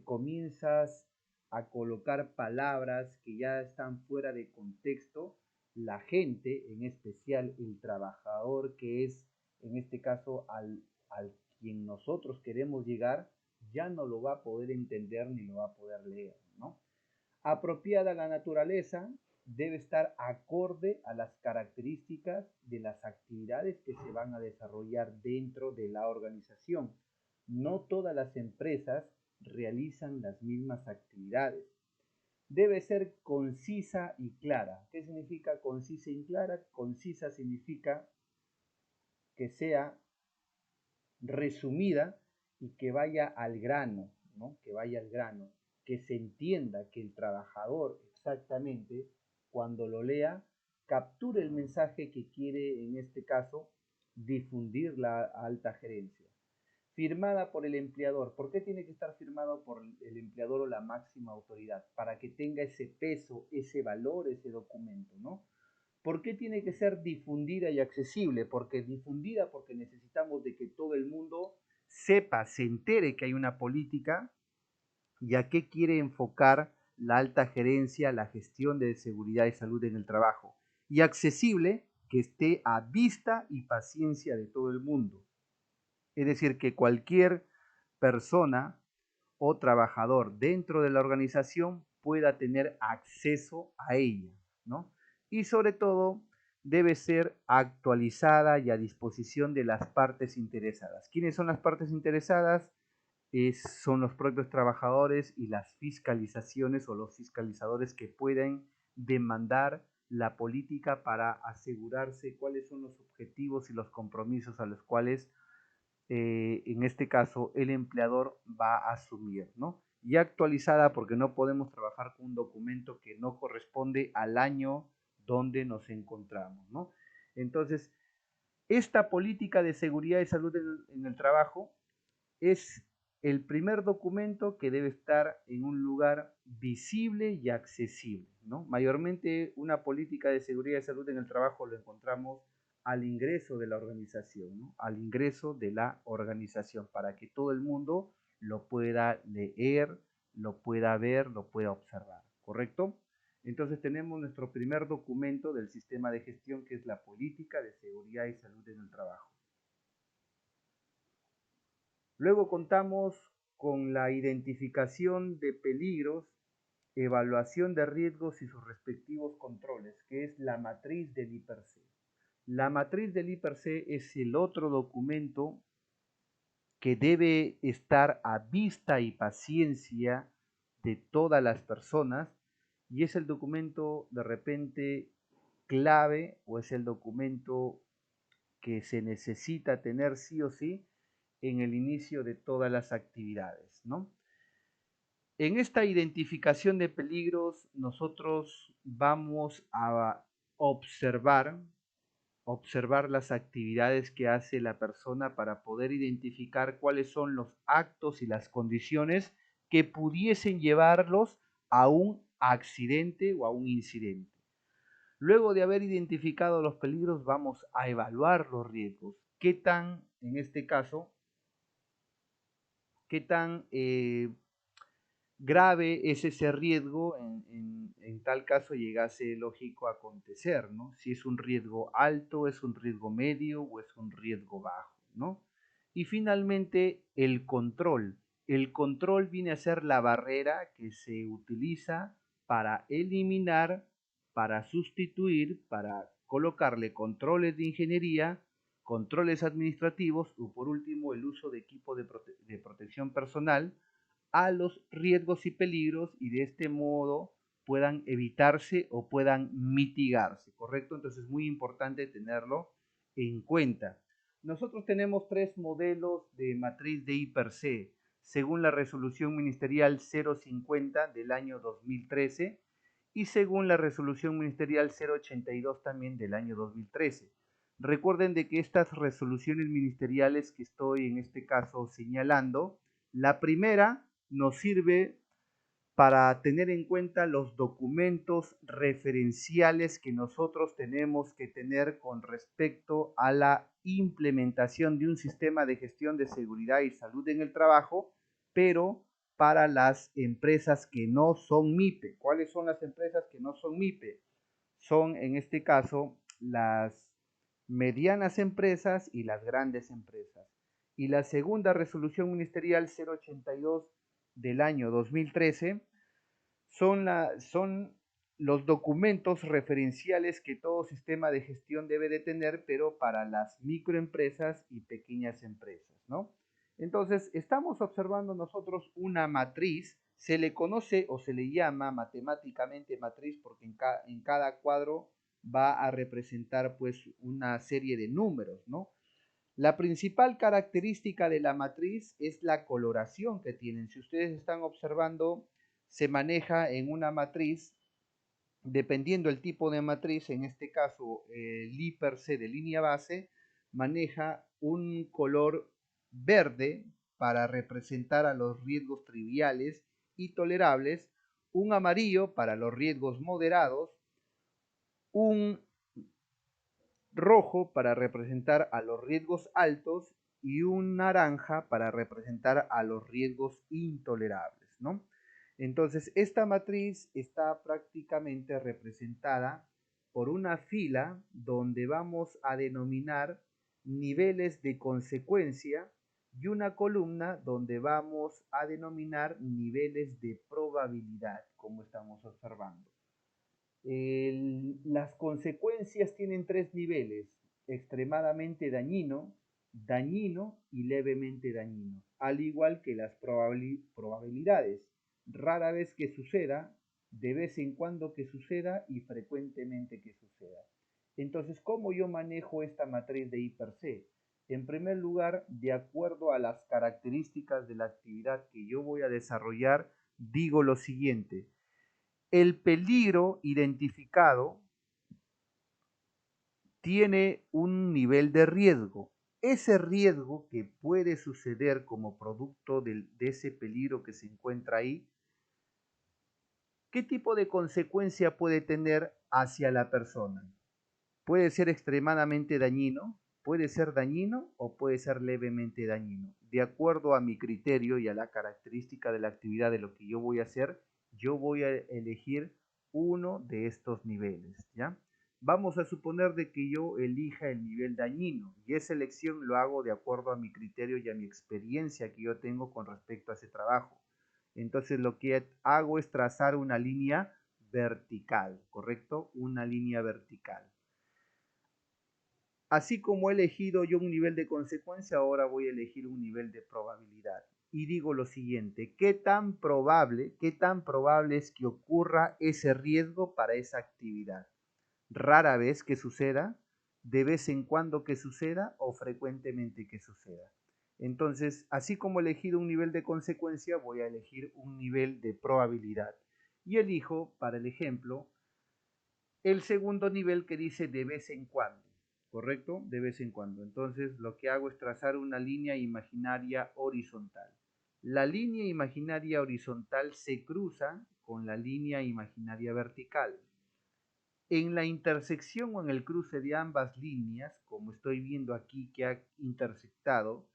[SPEAKER 1] comienzas a colocar palabras que ya están fuera de contexto, la gente, en especial el trabajador, que es en este caso al quien nosotros queremos llegar, ya no lo va a poder entender ni lo va a poder leer, ¿no? Apropiada a la naturaleza, debe estar acorde a las características de las actividades que se van a desarrollar dentro de la organización. No todas las empresas realizan las mismas actividades. Debe ser concisa y clara. ¿Qué significa concisa y clara? Concisa significa que sea resumida y que vaya al grano, ¿no? Que vaya al grano, que se entienda, que el trabajador exactamente cuando lo lea capture el mensaje que quiere en este caso difundir la alta gerencia. Firmada por el empleador. ¿Por qué tiene que estar firmado por el empleador o la máxima autoridad? Para que tenga ese peso, ese valor, ese documento, ¿no? ¿Por qué tiene que ser difundida y accesible? Porque difundida porque necesitamos de que todo el mundo sepa, se entere que hay una política y a qué quiere enfocar la alta gerencia, la gestión de seguridad y salud en el trabajo. Y accesible que esté a vista y paciencia de todo el mundo. Es decir, que cualquier persona o trabajador dentro de la organización pueda tener acceso a ella, ¿no? Y sobre todo debe ser actualizada y a disposición de las partes interesadas. ¿Quiénes son las partes interesadas? Son los propios trabajadores y las fiscalizaciones o los fiscalizadores que pueden demandar la política para asegurarse cuáles son los objetivos y los compromisos a los cuales en este caso el empleador va a asumir, ¿no? Y actualizada porque no podemos trabajar con un documento que no corresponde al año donde nos encontramos, ¿no? Entonces, esta política de seguridad y salud en el trabajo es el primer documento que debe estar en un lugar visible y accesible, ¿no? Mayormente una política de seguridad y salud en el trabajo lo encontramos al ingreso de la organización, ¿no? Al ingreso de la organización, para que todo el mundo lo pueda leer, lo pueda ver, lo pueda observar, ¿correcto? Entonces tenemos nuestro primer documento del sistema de gestión, que es la política de seguridad y salud en el trabajo. Luego contamos con la identificación de peligros, evaluación de riesgos y sus respectivos controles, que es la matriz del IPRC. La matriz del IPRC es el otro documento que debe estar a vista y paciencia de todas las personas y es el documento de repente clave o es el documento que se necesita tener sí o sí en el inicio de todas las actividades, ¿no? En esta identificación de peligros, nosotros vamos a observar, observar las actividades que hace la persona para poder identificar cuáles son los actos y las condiciones que pudiesen llevarlos a un accidente o a un incidente. Luego de haber identificado los peligros, vamos a evaluar los riesgos. ¿Qué tan, en este caso, qué tan grave es ese riesgo en tal caso llegase lógico a acontecer, ¿no? Si es un riesgo alto, es un riesgo medio o es un riesgo bajo, ¿no? Y finalmente el control. El control viene a ser la barrera que se utiliza para eliminar, para sustituir, para colocarle controles de ingeniería, controles administrativos o por último el uso de equipo de protección personal a los riesgos y peligros y de este modo puedan evitarse o puedan mitigarse, ¿correcto? Entonces es muy importante tenerlo en cuenta. Nosotros tenemos tres modelos de matriz de I per C, según la resolución ministerial 050 del año 2013 y según la resolución ministerial 082 también del año 2013. Recuerden de que estas resoluciones ministeriales que estoy en este caso señalando, la primera nos sirve para tener en cuenta los documentos referenciales que nosotros tenemos que tener con respecto a la implementación de un sistema de gestión de seguridad y salud en el trabajo, pero para las empresas que no son MIPE. ¿Cuáles son las empresas que no son MIPE? Son en este caso las medianas empresas y las grandes empresas. Y la segunda resolución ministerial 082 del año 2013 son los documentos referenciales que todo sistema de gestión debe de tener, pero para las microempresas y pequeñas empresas, ¿no? Entonces, estamos observando nosotros una matriz, se le conoce o se le llama matemáticamente matriz porque en cada cuadro va a representar pues una serie de números, ¿no? La principal característica de la matriz es la coloración que tienen. Si ustedes están observando, se maneja en una matriz, dependiendo el tipo de matriz, en este caso el I per C de línea base, maneja un color verde para representar a los riesgos triviales y tolerables, un amarillo para los riesgos moderados, un rojo para representar a los riesgos altos y un naranja para representar a los riesgos intolerables, ¿no? Entonces, esta matriz está prácticamente representada por una fila donde vamos a denominar niveles de consecuencia y una columna donde vamos a denominar niveles de probabilidad, como estamos observando. Las consecuencias tienen tres niveles: extremadamente dañino, dañino y levemente dañino, al igual que las probabilidades. Rara vez que suceda, de vez en cuando que suceda y frecuentemente que suceda. Entonces, ¿cómo yo manejo esta matriz de I per C? En primer lugar, de acuerdo a las características de la actividad que yo voy a desarrollar, digo lo siguiente: el peligro identificado tiene un nivel de riesgo. Ese riesgo que puede suceder como producto de ese peligro que se encuentra ahí, ¿qué tipo de consecuencia puede tener hacia la persona? Puede ser extremadamente dañino, puede ser dañino o puede ser levemente dañino. De acuerdo a mi criterio y a la característica de la actividad de lo que yo voy a hacer, yo voy a elegir uno de estos niveles, ¿ya? Vamos a suponer de que yo elija el nivel dañino y esa elección lo hago de acuerdo a mi criterio y a mi experiencia que yo tengo con respecto a ese trabajo. Entonces lo que hago es trazar una línea vertical, ¿correcto? Una línea vertical. Así como he elegido yo un nivel de consecuencia, ahora voy a elegir un nivel de probabilidad. Y digo lo siguiente: qué tan probable es que ocurra ese riesgo para esa actividad? Rara vez que suceda, de vez en cuando que suceda o frecuentemente que suceda. Entonces, así como he elegido un nivel de consecuencia, voy a elegir un nivel de probabilidad. Y elijo, para el ejemplo, el segundo nivel que dice de vez en cuando, ¿correcto? De vez en cuando. Entonces lo que hago es trazar una línea imaginaria horizontal. La línea imaginaria horizontal se cruza con la línea imaginaria vertical. En la intersección o en el cruce de ambas líneas, como estoy viendo aquí que ha intersectado,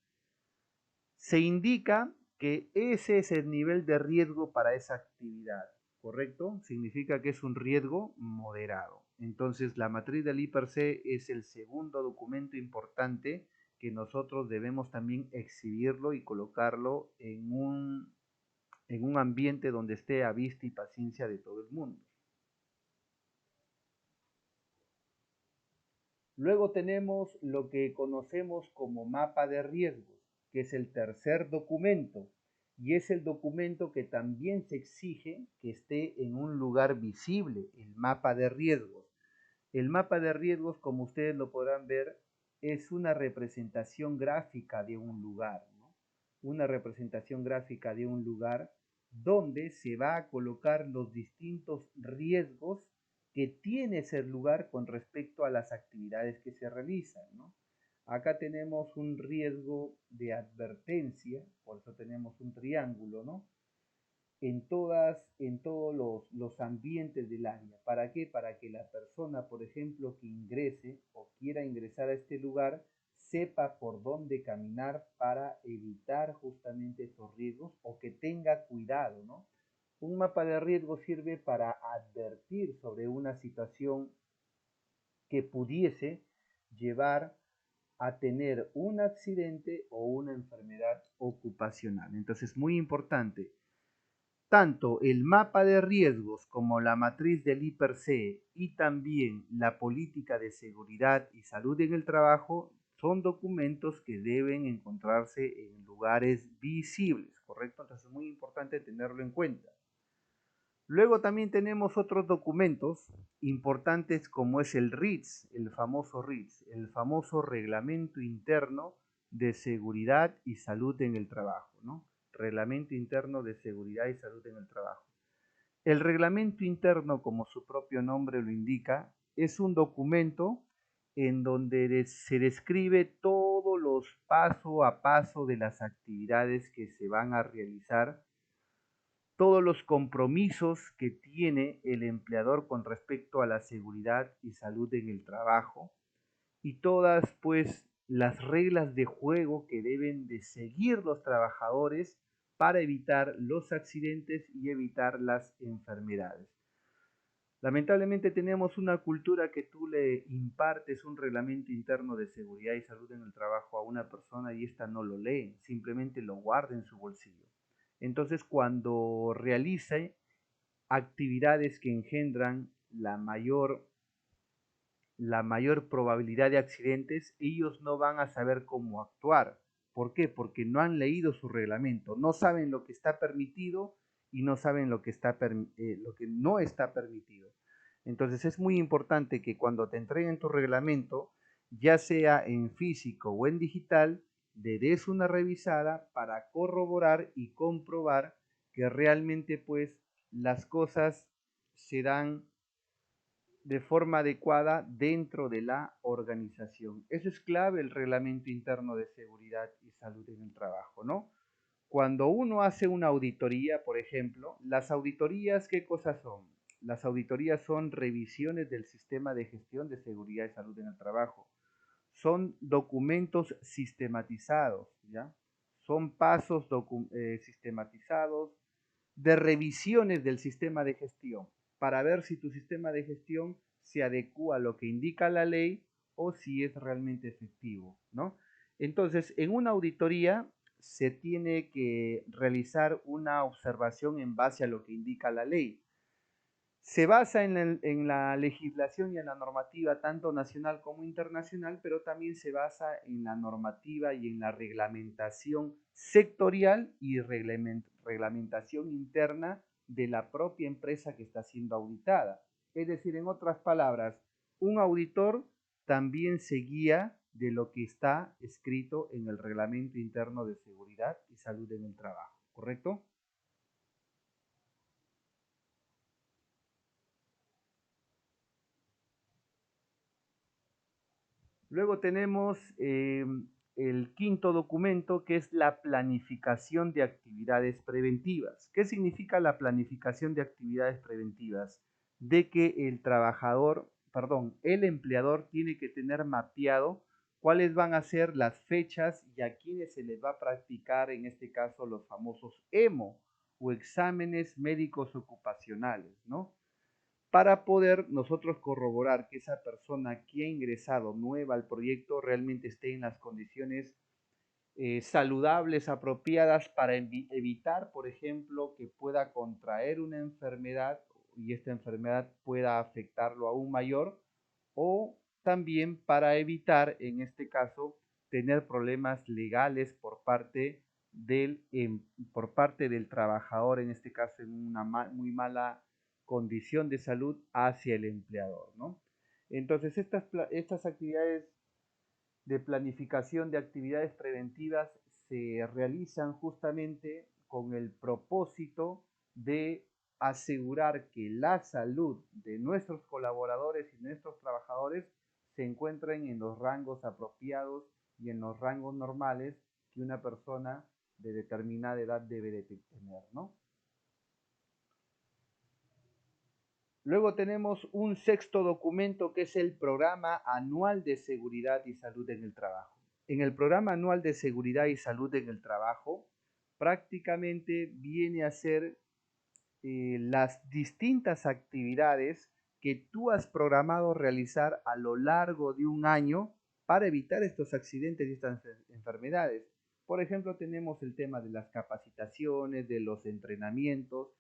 [SPEAKER 1] se indica que ese es el nivel de riesgo para esa actividad, ¿correcto? Significa que es un riesgo moderado. Entonces, la matriz del I per C es el segundo documento importante que nosotros debemos también exhibirlo y colocarlo en un ambiente donde esté a vista y paciencia de todo el mundo. Luego tenemos lo que conocemos como mapa de riesgos, que es el tercer documento, y es el documento que también se exige que esté en un lugar visible, el mapa de riesgos. El mapa de riesgos, como ustedes lo podrán ver, es una representación gráfica de un lugar, ¿no? Una representación gráfica de un lugar donde se va a colocar los distintos riesgos que tiene ese lugar con respecto a las actividades que se realizan, ¿no? Acá tenemos un riesgo de advertencia, por eso tenemos un triángulo, ¿no? En todos los ambientes del área. ¿Para qué? Para que la persona, por ejemplo, que ingrese o quiera ingresar a este lugar, sepa por dónde caminar para evitar justamente esos riesgos o que tenga cuidado, ¿no? Un mapa de riesgo sirve para advertir sobre una situación que pudiese llevar a tener un accidente o una enfermedad ocupacional. Entonces, muy importante, tanto el mapa de riesgos como la matriz del IPRC y también la política de seguridad y salud en el trabajo son documentos que deben encontrarse en lugares visibles, ¿correcto? Entonces es muy importante tenerlo en cuenta. Luego también tenemos otros documentos importantes como es el RITS, el famoso Reglamento Interno de Seguridad y Salud en el Trabajo, ¿no? Reglamento Interno de Seguridad y Salud en el Trabajo. El reglamento interno, como su propio nombre lo indica, es un documento en donde se describe todos los paso a paso de las actividades que se van a realizar, todos los compromisos que tiene el empleador con respecto a la seguridad y salud en el trabajo y todas pues las reglas de juego que deben de seguir los trabajadores para evitar los accidentes y evitar las enfermedades. Lamentablemente tenemos una cultura que tú le impartes un reglamento interno de seguridad y salud en el trabajo a una persona y ésta no lo lee, simplemente lo guarda en su bolsillo. Entonces, cuando realice actividades que engendran la mayor probabilidad de accidentes, ellos no van a saber cómo actuar. ¿Por qué? Porque no han leído su reglamento, no saben lo que está permitido y no saben lo que, lo que no está permitido. Entonces es muy importante que cuando te entreguen tu reglamento, ya sea en físico o en digital, le des una revisada para corroborar y comprobar que realmente pues las cosas se dan de forma adecuada dentro de la organización. Eso es clave, el reglamento interno de seguridad y salud en el trabajo, ¿no? Cuando uno hace una auditoría, por ejemplo, las auditorías, ¿qué cosas son? Las auditorías son revisiones del sistema de gestión de seguridad y salud en el trabajo. Son documentos sistematizados, ¿ya? Son pasos sistematizados de revisiones del sistema de gestión para ver si tu sistema de gestión se adecua a lo que indica la ley o si es realmente efectivo, ¿no? Entonces, en una auditoría se tiene que realizar una observación en base a lo que indica la ley. Se basa en la legislación y en la normativa tanto nacional como internacional, pero también se basa en la normativa y en la reglamentación sectorial y reglamentación interna de la propia empresa que está siendo auditada. Es decir, en otras palabras, un auditor también se guía de lo que está escrito en el Reglamento Interno de Seguridad y Salud en el Trabajo, ¿correcto? Luego tenemos el quinto documento, que es la planificación de actividades preventivas. ¿Qué significa la planificación de actividades preventivas? De que el trabajador, perdón, el empleador tiene que tener mapeado cuáles van a ser las fechas y a quiénes se les va a practicar, en este caso, los famosos EMO o exámenes médicos ocupacionales, ¿no? Para poder nosotros corroborar que esa persona que ha ingresado nueva al proyecto realmente esté en las condiciones saludables, apropiadas para evitar, por ejemplo, que pueda contraer una enfermedad y esta enfermedad pueda afectarlo aún mayor, o también para evitar, en este caso, tener problemas legales por parte del trabajador, en este caso en una muy mala condición de salud hacia el empleador, ¿no? Entonces, estas actividades de planificación de actividades preventivas se realizan justamente con el propósito de asegurar que la salud de nuestros colaboradores y nuestros trabajadores se encuentren en los rangos apropiados y en los rangos normales que una persona de determinada edad debe de tener, ¿no? Luego tenemos un sexto documento que es el Programa Anual de Seguridad y Salud en el Trabajo. En el Programa Anual de Seguridad y Salud en el Trabajo prácticamente viene a ser las distintas actividades que tú has programado realizar a lo largo de un año para evitar estos accidentes y estas enfermedades. Por ejemplo, tenemos el tema de las capacitaciones, de los entrenamientos,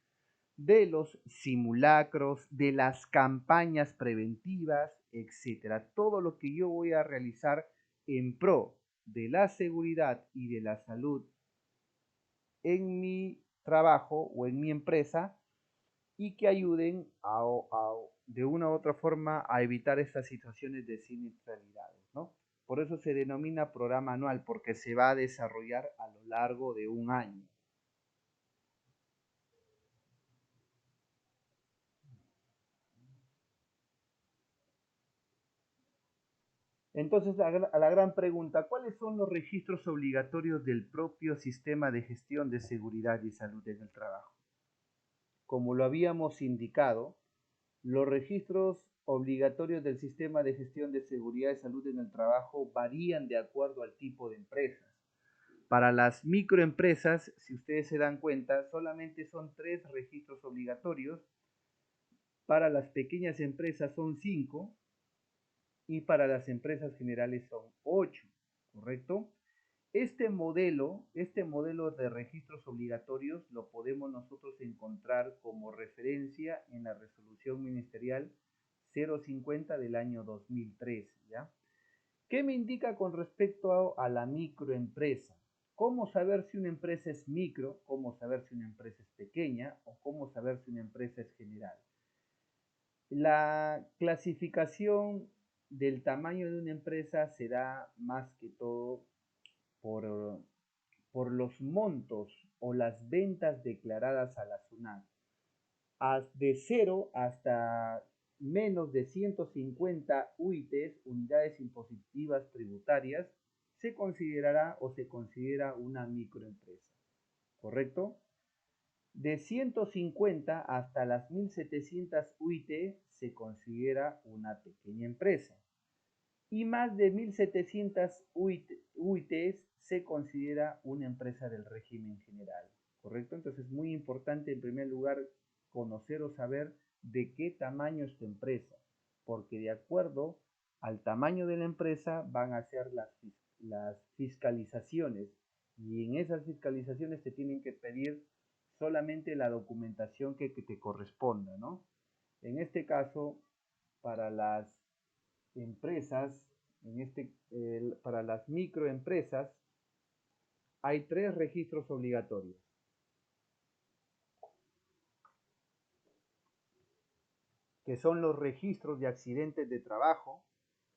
[SPEAKER 1] de los simulacros, de las campañas preventivas, etcétera. Todo lo que yo voy a realizar en pro de la seguridad y de la salud en mi trabajo o en mi empresa y que ayuden de una u otra forma a evitar estas situaciones de siniestralidades, ¿no? Por eso se denomina programa anual, porque se va a desarrollar a lo largo de un año. Entonces, a la gran pregunta, ¿cuáles son los registros obligatorios del propio sistema de gestión de seguridad y salud en el trabajo? Como lo habíamos indicado, los registros obligatorios del sistema de gestión de seguridad y salud en el trabajo varían de acuerdo al tipo de empresas. Para las microempresas, si ustedes se dan cuenta, solamente son 3 registros obligatorios. Para las pequeñas empresas son 5 y para las empresas generales son 8, ¿correcto? Este modelo de registros obligatorios lo podemos nosotros encontrar como referencia en la resolución ministerial 050 del año 2013, ¿ya? ¿Qué me indica con respecto a la microempresa? ¿Cómo saber si una empresa es micro? ¿Cómo saber si una empresa es pequeña? ¿O cómo saber si una empresa es general? La clasificación del tamaño de una empresa se da más que todo por, por los montos o las ventas declaradas a la SUNAT. De 0 hasta menos de 150 UITs, unidades impositivas tributarias, se considerará o se considera una microempresa, ¿correcto? De 150 hasta las 1700 UIT se considera una pequeña empresa. Y más de 1700 UITs se considera una empresa del régimen general, ¿correcto? Entonces es muy importante en primer lugar conocer o saber de qué tamaño es tu empresa, porque de acuerdo al tamaño de la empresa van a ser las fiscalizaciones y en esas fiscalizaciones te tienen que pedir solamente la documentación que te corresponda, ¿no? En este caso, para las empresas, para las microempresas, hay 3 registros obligatorios. Que son los registros de accidentes de trabajo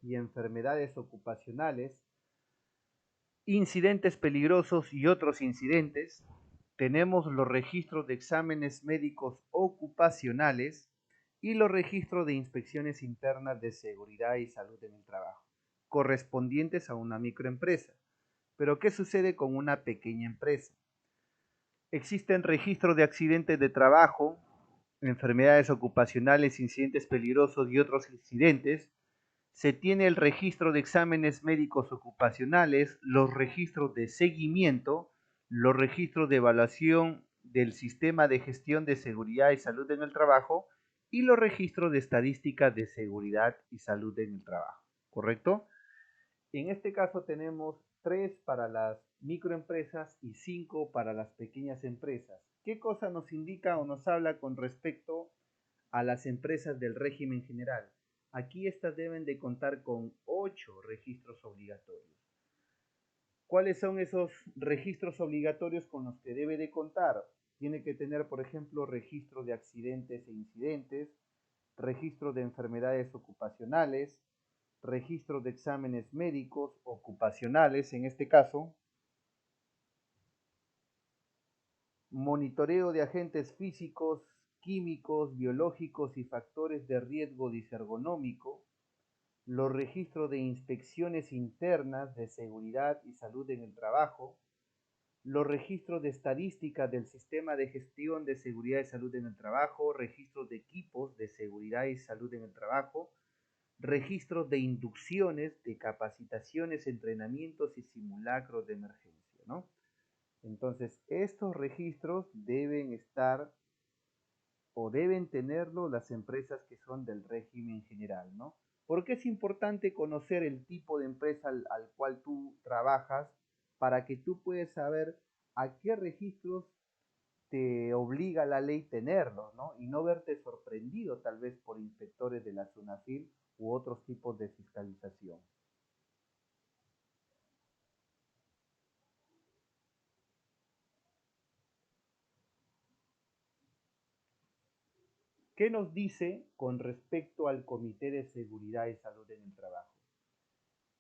[SPEAKER 1] y enfermedades ocupacionales, incidentes peligrosos y otros incidentes. Tenemos los registros de exámenes médicos ocupacionales y los registros de inspecciones internas de seguridad y salud en el trabajo, correspondientes a una microempresa. Pero ¿qué sucede con una pequeña empresa? Existen registros de accidentes de trabajo, enfermedades ocupacionales, incidentes peligrosos y otros incidentes. Se tiene el registro de exámenes médicos ocupacionales, los registros de seguimiento, los registros de evaluación del sistema de gestión de seguridad y salud en el trabajo y los registros de estadísticas de seguridad y salud en el trabajo, ¿correcto? En este caso tenemos 3 para las microempresas y 5 para las pequeñas empresas. ¿Qué cosa nos indica o nos habla con respecto a las empresas del régimen general? Aquí estas deben de contar con 8 registros obligatorios. ¿Cuáles son esos registros obligatorios con los que debe de contar? Tiene que tener, por ejemplo, registro de accidentes e incidentes, registro de enfermedades ocupacionales, registro de exámenes médicos, ocupacionales en este caso, monitoreo de agentes físicos, químicos, biológicos y factores de riesgo disergonómico, los registros de inspecciones internas de seguridad y salud en el trabajo, los registros de estadística del sistema de gestión de seguridad y salud en el trabajo, registros de equipos de seguridad y salud en el trabajo, registros de inducciones, de capacitaciones, entrenamientos y simulacros de emergencia, ¿no? Entonces, estos registros deben estar o deben tenerlo las empresas que son del régimen general, ¿no? Porque es importante conocer el tipo de empresa al cual tú trabajas para que tú puedas saber a qué registros te obliga la ley tenerlos, ¿no? Y no verte sorprendido tal vez por inspectores de la SUNAFIL u otros tipos de fiscalización. ¿Qué nos dice con respecto al Comité de Seguridad y Salud en el Trabajo?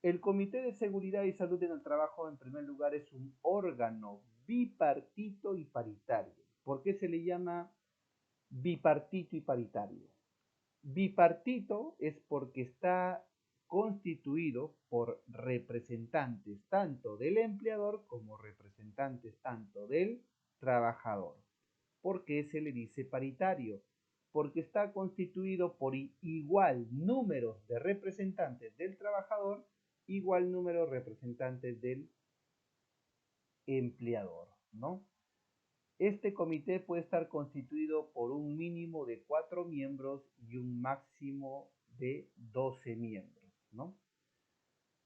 [SPEAKER 1] El Comité de Seguridad y Salud en el Trabajo, en primer lugar, es un órgano bipartito y paritario. ¿Por qué se le llama bipartito y paritario? Bipartito es porque está constituido por representantes tanto del empleador como representantes tanto del trabajador. ¿Por qué se le dice paritario? Porque está constituido por igual número de representantes del trabajador, igual número de representantes del empleador, ¿no? Este comité puede estar constituido por un mínimo de 4 miembros y un máximo de 12 miembros, ¿no?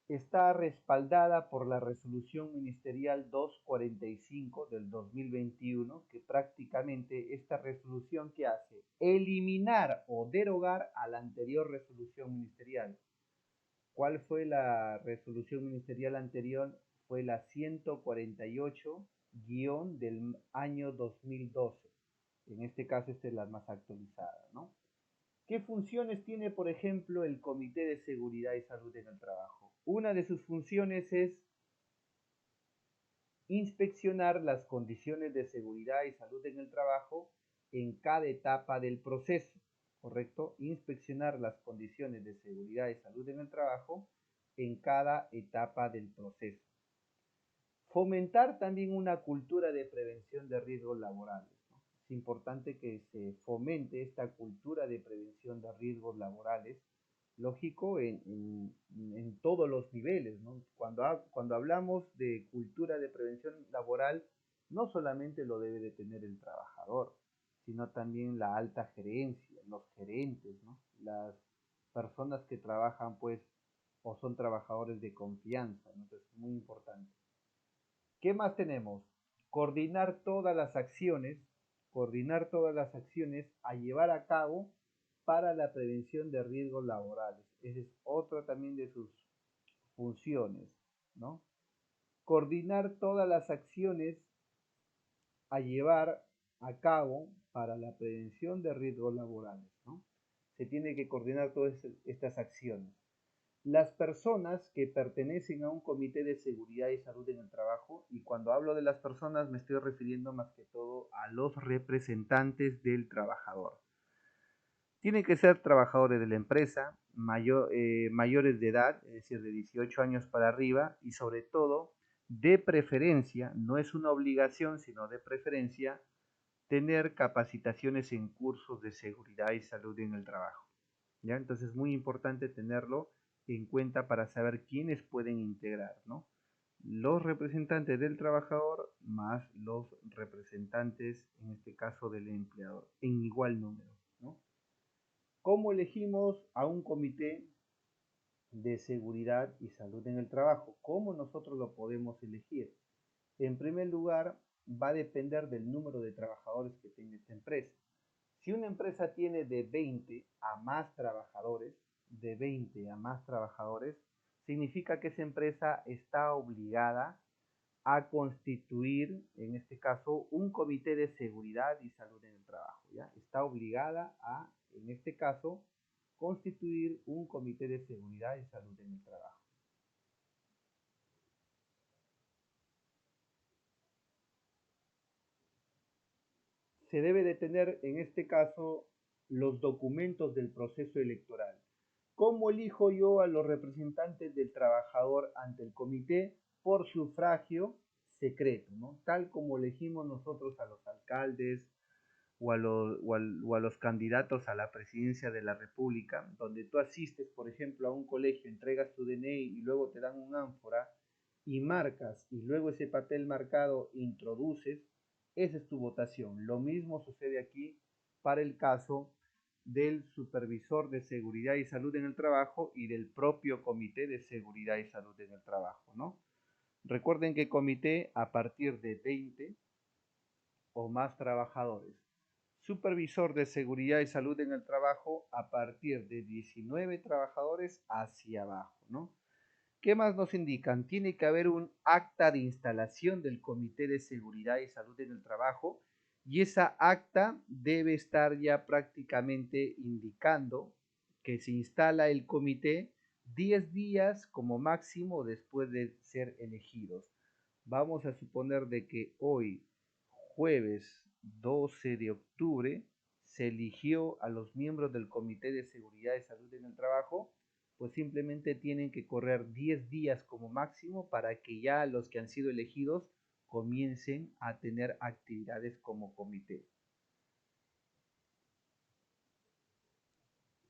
[SPEAKER 1] Está respaldada por la resolución ministerial 245 del 2021, que prácticamente esta resolución que hace eliminar o derogar a la anterior resolución ministerial. ¿Cuál fue la resolución ministerial anterior? Fue la 148 del año 2012. En este caso esta es la más actualizada, ¿no? ¿Qué funciones tiene, por ejemplo, el Comité de Seguridad y Salud en el Trabajo? Una de sus funciones es inspeccionar las condiciones de seguridad y salud en el trabajo en cada etapa del proceso, ¿correcto? Inspeccionar las condiciones de seguridad y salud en el trabajo en cada etapa del proceso. Fomentar también una cultura de prevención de riesgos laborales, ¿no? Es importante que se fomente esta cultura de prevención de riesgos laborales, lógico, en todos los niveles, ¿no? Cuando hablamos de cultura de prevención laboral, no solamente lo debe de tener el trabajador, sino también la alta gerencia, los gerentes, ¿no? Las personas que trabajan, pues, o son trabajadores de confianza, ¿no? Entonces, es muy importante. ¿Qué más tenemos? Coordinar todas las acciones a llevar a cabo para la prevención de riesgos laborales. Esa es otra también de sus funciones, ¿no? Coordinar todas las acciones a llevar a cabo para la prevención de riesgos laborales, ¿no? Se tiene que coordinar todas estas acciones. Las personas que pertenecen a un comité de seguridad y salud en el trabajo, y cuando hablo de las personas me estoy refiriendo más que todo a los representantes del trabajador. Tienen que ser trabajadores de la empresa, mayores de edad, es decir, de 18 años para arriba, y sobre todo, de preferencia, no es una obligación, sino de preferencia, tener capacitaciones en cursos de seguridad y salud en el trabajo. ¿Ya? Entonces es muy importante tenerlo en cuenta para saber quiénes pueden integrar, ¿no? Los representantes del trabajador más los representantes, en este caso del empleador, en igual número, ¿no? ¿Cómo elegimos a un comité de seguridad y salud en el trabajo? ¿Cómo nosotros lo podemos elegir? En primer lugar, va a depender del número de trabajadores que tenga esta empresa. Si una empresa tiene de 20 a más trabajadores, significa que esa empresa está obligada a constituir, en este caso, un comité de seguridad y salud en el trabajo, ¿ya? Está obligada a, en este caso, constituir un comité de seguridad y salud en el trabajo. Se debe de tener en este caso los documentos del proceso electoral. ¿Cómo elijo yo a los representantes del trabajador ante el comité? Por sufragio secreto, ¿no? Tal como elegimos nosotros a los alcaldes o a los candidatos a la presidencia de la República, donde tú asistes, por ejemplo, a un colegio, entregas tu DNI y luego te dan un ánfora y marcas y luego ese papel marcado introduces, esa es tu votación. Lo mismo sucede aquí para el caso del supervisor de seguridad y salud en el trabajo y del propio comité de seguridad y salud en el trabajo, ¿no? Recuerden que comité a partir de 20 o más trabajadores. Supervisor de seguridad y salud en el trabajo a partir de 19 trabajadores hacia abajo, ¿no? ¿Qué más nos indican? Tiene que haber un acta de instalación del Comité de Seguridad y Salud en el Trabajo y esa acta debe estar ya prácticamente indicando que se instala el comité 10 días como máximo después de ser elegidos. Vamos a suponer de que hoy, jueves 12 de octubre, se eligió a los miembros del Comité de Seguridad y Salud en el Trabajo, pues simplemente tienen que correr 10 días como máximo para que ya los que han sido elegidos comiencen a tener actividades como comité.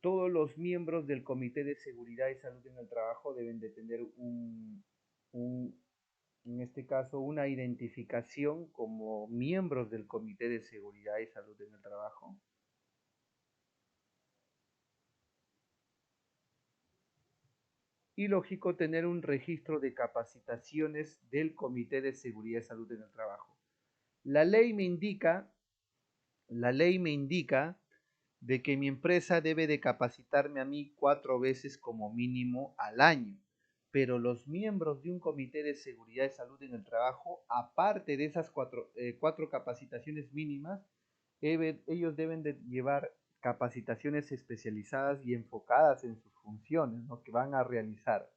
[SPEAKER 1] Todos los miembros del Comité de Seguridad y Salud en el Trabajo deben de tener en este caso, una identificación como miembros del Comité de Seguridad y Salud en el Trabajo. Y lógico tener un registro de capacitaciones del Comité de Seguridad y Salud en el Trabajo. La ley me indica de que mi empresa debe de capacitarme a mí 4 veces como mínimo al año, pero los miembros de un comité de seguridad y salud en el trabajo, aparte de esas cuatro capacitaciones mínimas, ellos deben de llevar capacitaciones especializadas y enfocadas en sus funciones, ¿no?, que van a realizar.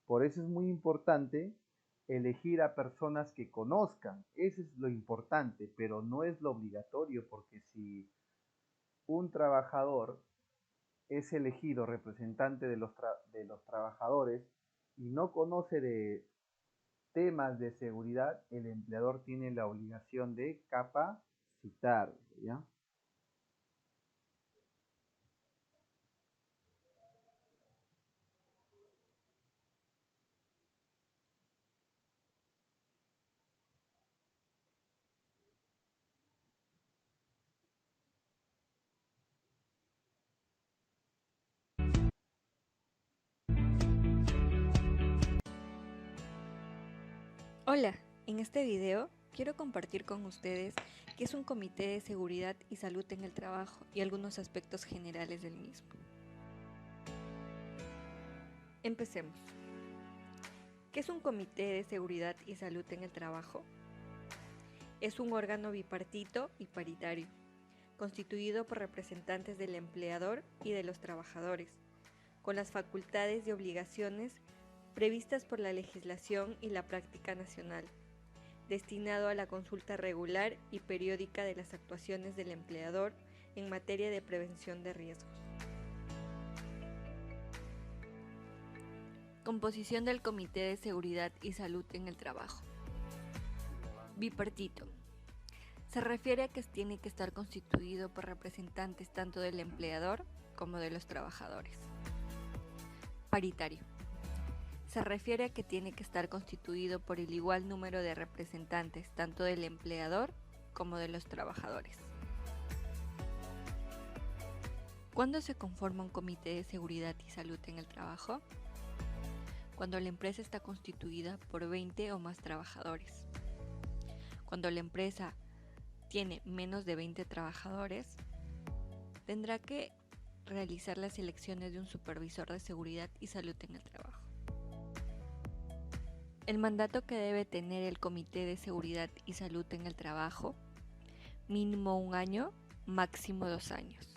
[SPEAKER 1] Por eso es muy importante elegir a personas que conozcan. Eso es lo importante, pero no es lo obligatorio, porque si un trabajador es elegido representante de los trabajadores y no conoce de temas de seguridad, el empleador tiene la obligación de capacitar, ¿ya?
[SPEAKER 3] Hola, en este video quiero compartir con ustedes qué es un comité de seguridad y salud en el trabajo y algunos aspectos generales del mismo. Empecemos. ¿Qué es un comité de seguridad y salud en el trabajo? Es un órgano bipartito y paritario, constituido por representantes del empleador y de los trabajadores, con las facultades y obligaciones previstas por la legislación y la práctica nacional, destinado a la consulta regular y periódica de las actuaciones del empleador en materia de prevención de riesgos. Composición del Comité de Seguridad y Salud en el Trabajo. Bipartito. Se refiere a que tiene que estar constituido por representantes tanto del empleador como de los trabajadores. Paritario. Se refiere a que tiene que estar constituido por el igual número de representantes tanto del empleador como de los trabajadores. ¿Cuándo se conforma un comité de seguridad y salud en el trabajo? Cuando la empresa está constituida por 20 o más trabajadores. Cuando la empresa tiene menos de 20 trabajadores, tendrá que realizar las elecciones de un supervisor de seguridad y salud en el trabajo. El mandato que debe tener el Comité de Seguridad y Salud en el Trabajo, mínimo 1 año, máximo 2 años.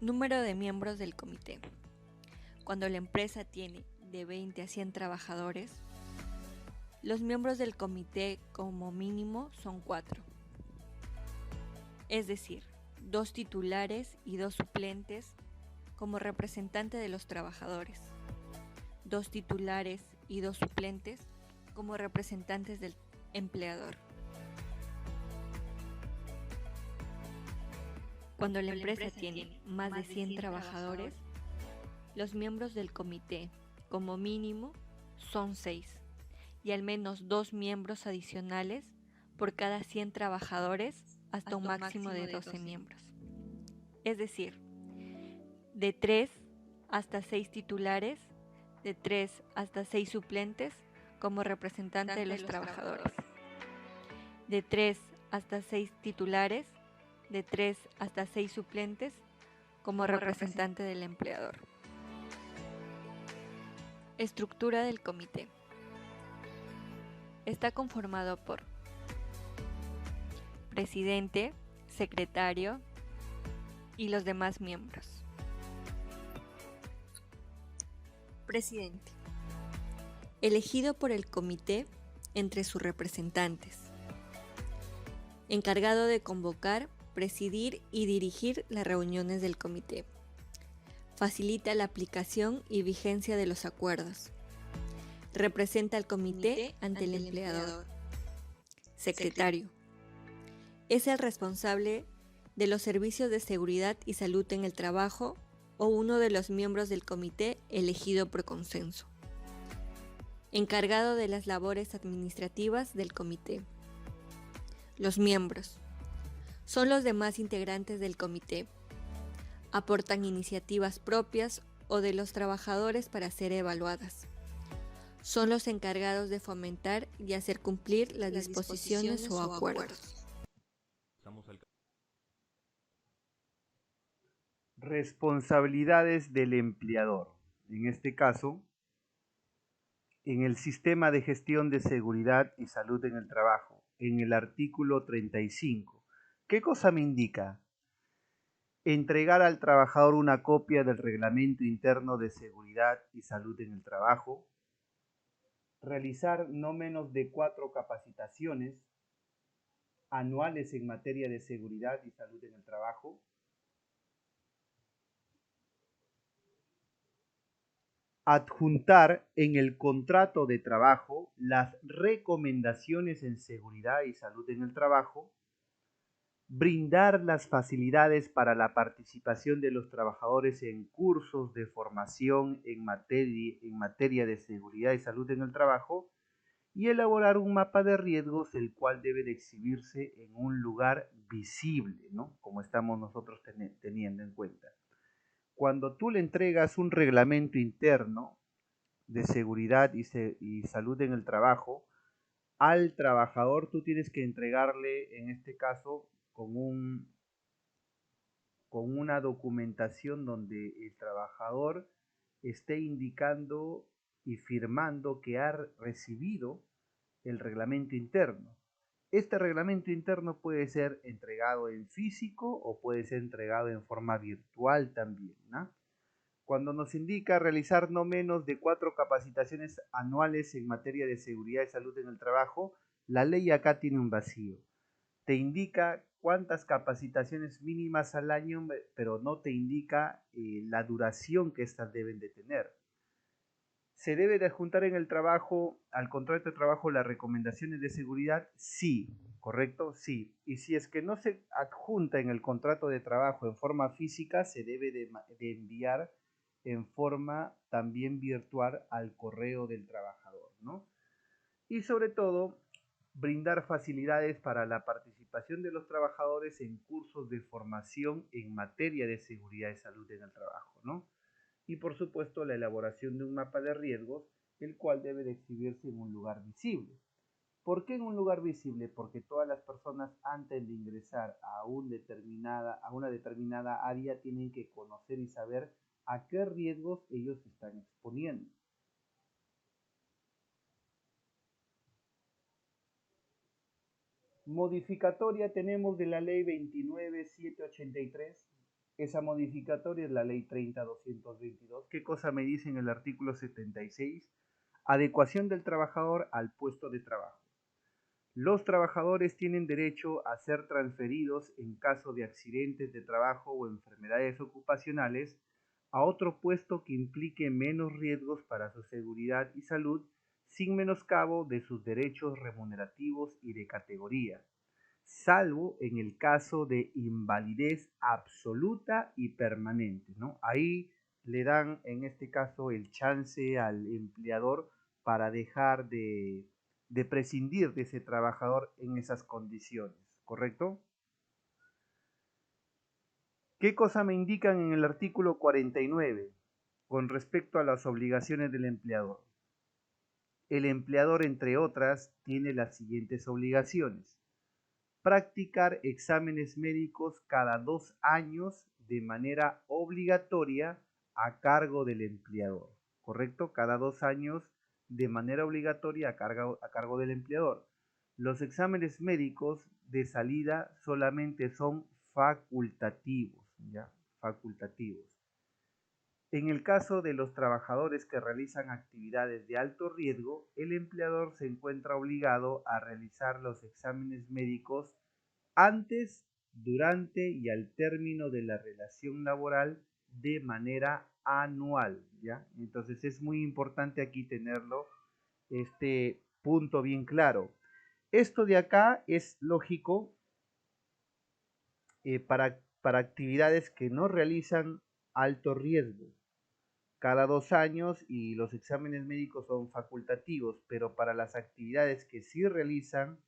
[SPEAKER 3] Número de miembros del comité. Cuando la empresa tiene de 20 a 100 trabajadores, los miembros del comité como mínimo son 4. Es decir, 2 titulares y 2 suplentes como representante de los trabajadores, 2 titulares y 2 suplentes como representantes del empleador. Cuando la empresa tiene más de 100 trabajadores, los miembros del comité como mínimo son 6 y al menos 2 miembros adicionales por cada 100 trabajadores hasta un máximo de 12 miembros. Es decir, de 3 hasta 6 titulares, de 3 hasta 6 suplentes como representante de los trabajadores, de 3 hasta 6 titulares, de 3 hasta 6 suplentes como representante del empleador. Estructura del comité. Está conformado por presidente, secretario y los demás miembros. Presidente. Elegido por el comité entre sus representantes. Encargado de convocar, presidir y dirigir las reuniones del comité. Facilita la aplicación y vigencia de los acuerdos. Representa al comité ante el empleador. Secretario. Es el responsable de los servicios de seguridad y salud en el trabajo o uno de los miembros del comité elegido por consenso. Encargado de las labores administrativas del comité. Los miembros son los demás integrantes del comité. Aportan iniciativas propias o de los trabajadores para ser evaluadas. Son los encargados de fomentar y hacer cumplir las disposiciones o acuerdos.
[SPEAKER 1] Responsabilidades del empleador. En este caso, en el sistema de gestión de seguridad y salud en el trabajo, en el artículo 35. ¿Qué cosa me indica? Entregar al trabajador una copia del reglamento interno de seguridad y salud en el trabajo, realizar no menos de 4 capacitaciones anuales en materia de seguridad y salud en el trabajo, adjuntar en el contrato de trabajo las recomendaciones en seguridad y salud en el trabajo, brindar las facilidades para la participación de los trabajadores en cursos de formación en materia de seguridad y salud en el trabajo y elaborar un mapa de riesgos el cual debe de exhibirse en un lugar visible, ¿no? Como estamos nosotros teniendo en cuenta. Cuando tú le entregas un reglamento interno de seguridad y salud en el trabajo al trabajador, tú tienes que entregarle, en este caso, con una documentación donde el trabajador esté indicando y firmando que ha recibido el reglamento interno. Este reglamento interno puede ser entregado en físico o puede ser entregado en forma virtual también, ¿no? Cuando nos indica realizar no menos de 4 capacitaciones anuales en materia de seguridad y salud en el trabajo, la ley acá tiene un vacío. Te indica cuántas capacitaciones mínimas al año, pero no te indica la duración que éstas deben de tener. ¿Se debe de adjuntar en el trabajo, al contrato de trabajo, las recomendaciones de seguridad? Sí, ¿correcto? Sí. Y si es que no se adjunta en el contrato de trabajo en forma física, se debe de enviar en forma también virtual al correo del trabajador, ¿no? Y sobre todo, brindar facilidades para la participación de los trabajadores en cursos de formación en materia de seguridad y salud en el trabajo, ¿no? Y por supuesto la elaboración de un mapa de riesgos, el cual debe de exhibirse en un lugar visible. ¿Por qué en un lugar visible? Porque todas las personas antes de ingresar a una determinada área tienen que conocer y saber a qué riesgos ellos se están exponiendo. Modificatoria tenemos de la ley 29783 Esa modificatoria es la ley 30.222. ¿Qué cosa me dice en el artículo 76? Adecuación del trabajador al puesto de trabajo. Los trabajadores tienen derecho a ser transferidos en caso de accidentes de trabajo o enfermedades ocupacionales a otro puesto que implique menos riesgos para su seguridad y salud, sin menoscabo de sus derechos remunerativos y de categoría, salvo en el caso de invalidez absoluta y permanente, ¿no? Ahí le dan, en este caso, el chance al empleador para dejar de prescindir de ese trabajador en esas condiciones, ¿correcto? ¿Qué cosa me indican en el artículo 49 con respecto a las obligaciones del empleador? El empleador, entre otras, tiene las siguientes obligaciones: practicar exámenes médicos cada 2 años de manera obligatoria a cargo del empleador, ¿correcto? Cada 2 años de manera obligatoria a cargo del empleador. Los exámenes médicos de salida solamente son facultativos, ¿ya? Facultativos. En el caso de los trabajadores que realizan actividades de alto riesgo, el empleador se encuentra obligado a realizar los exámenes médicos antes, durante y al término de la relación laboral de manera anual, ¿ya? Entonces es muy importante aquí tenerlo, este punto bien claro. Esto de acá es lógico para actividades que no realizan alto riesgo cada 2 años, y los exámenes médicos son facultativos, pero para las actividades que sí realizan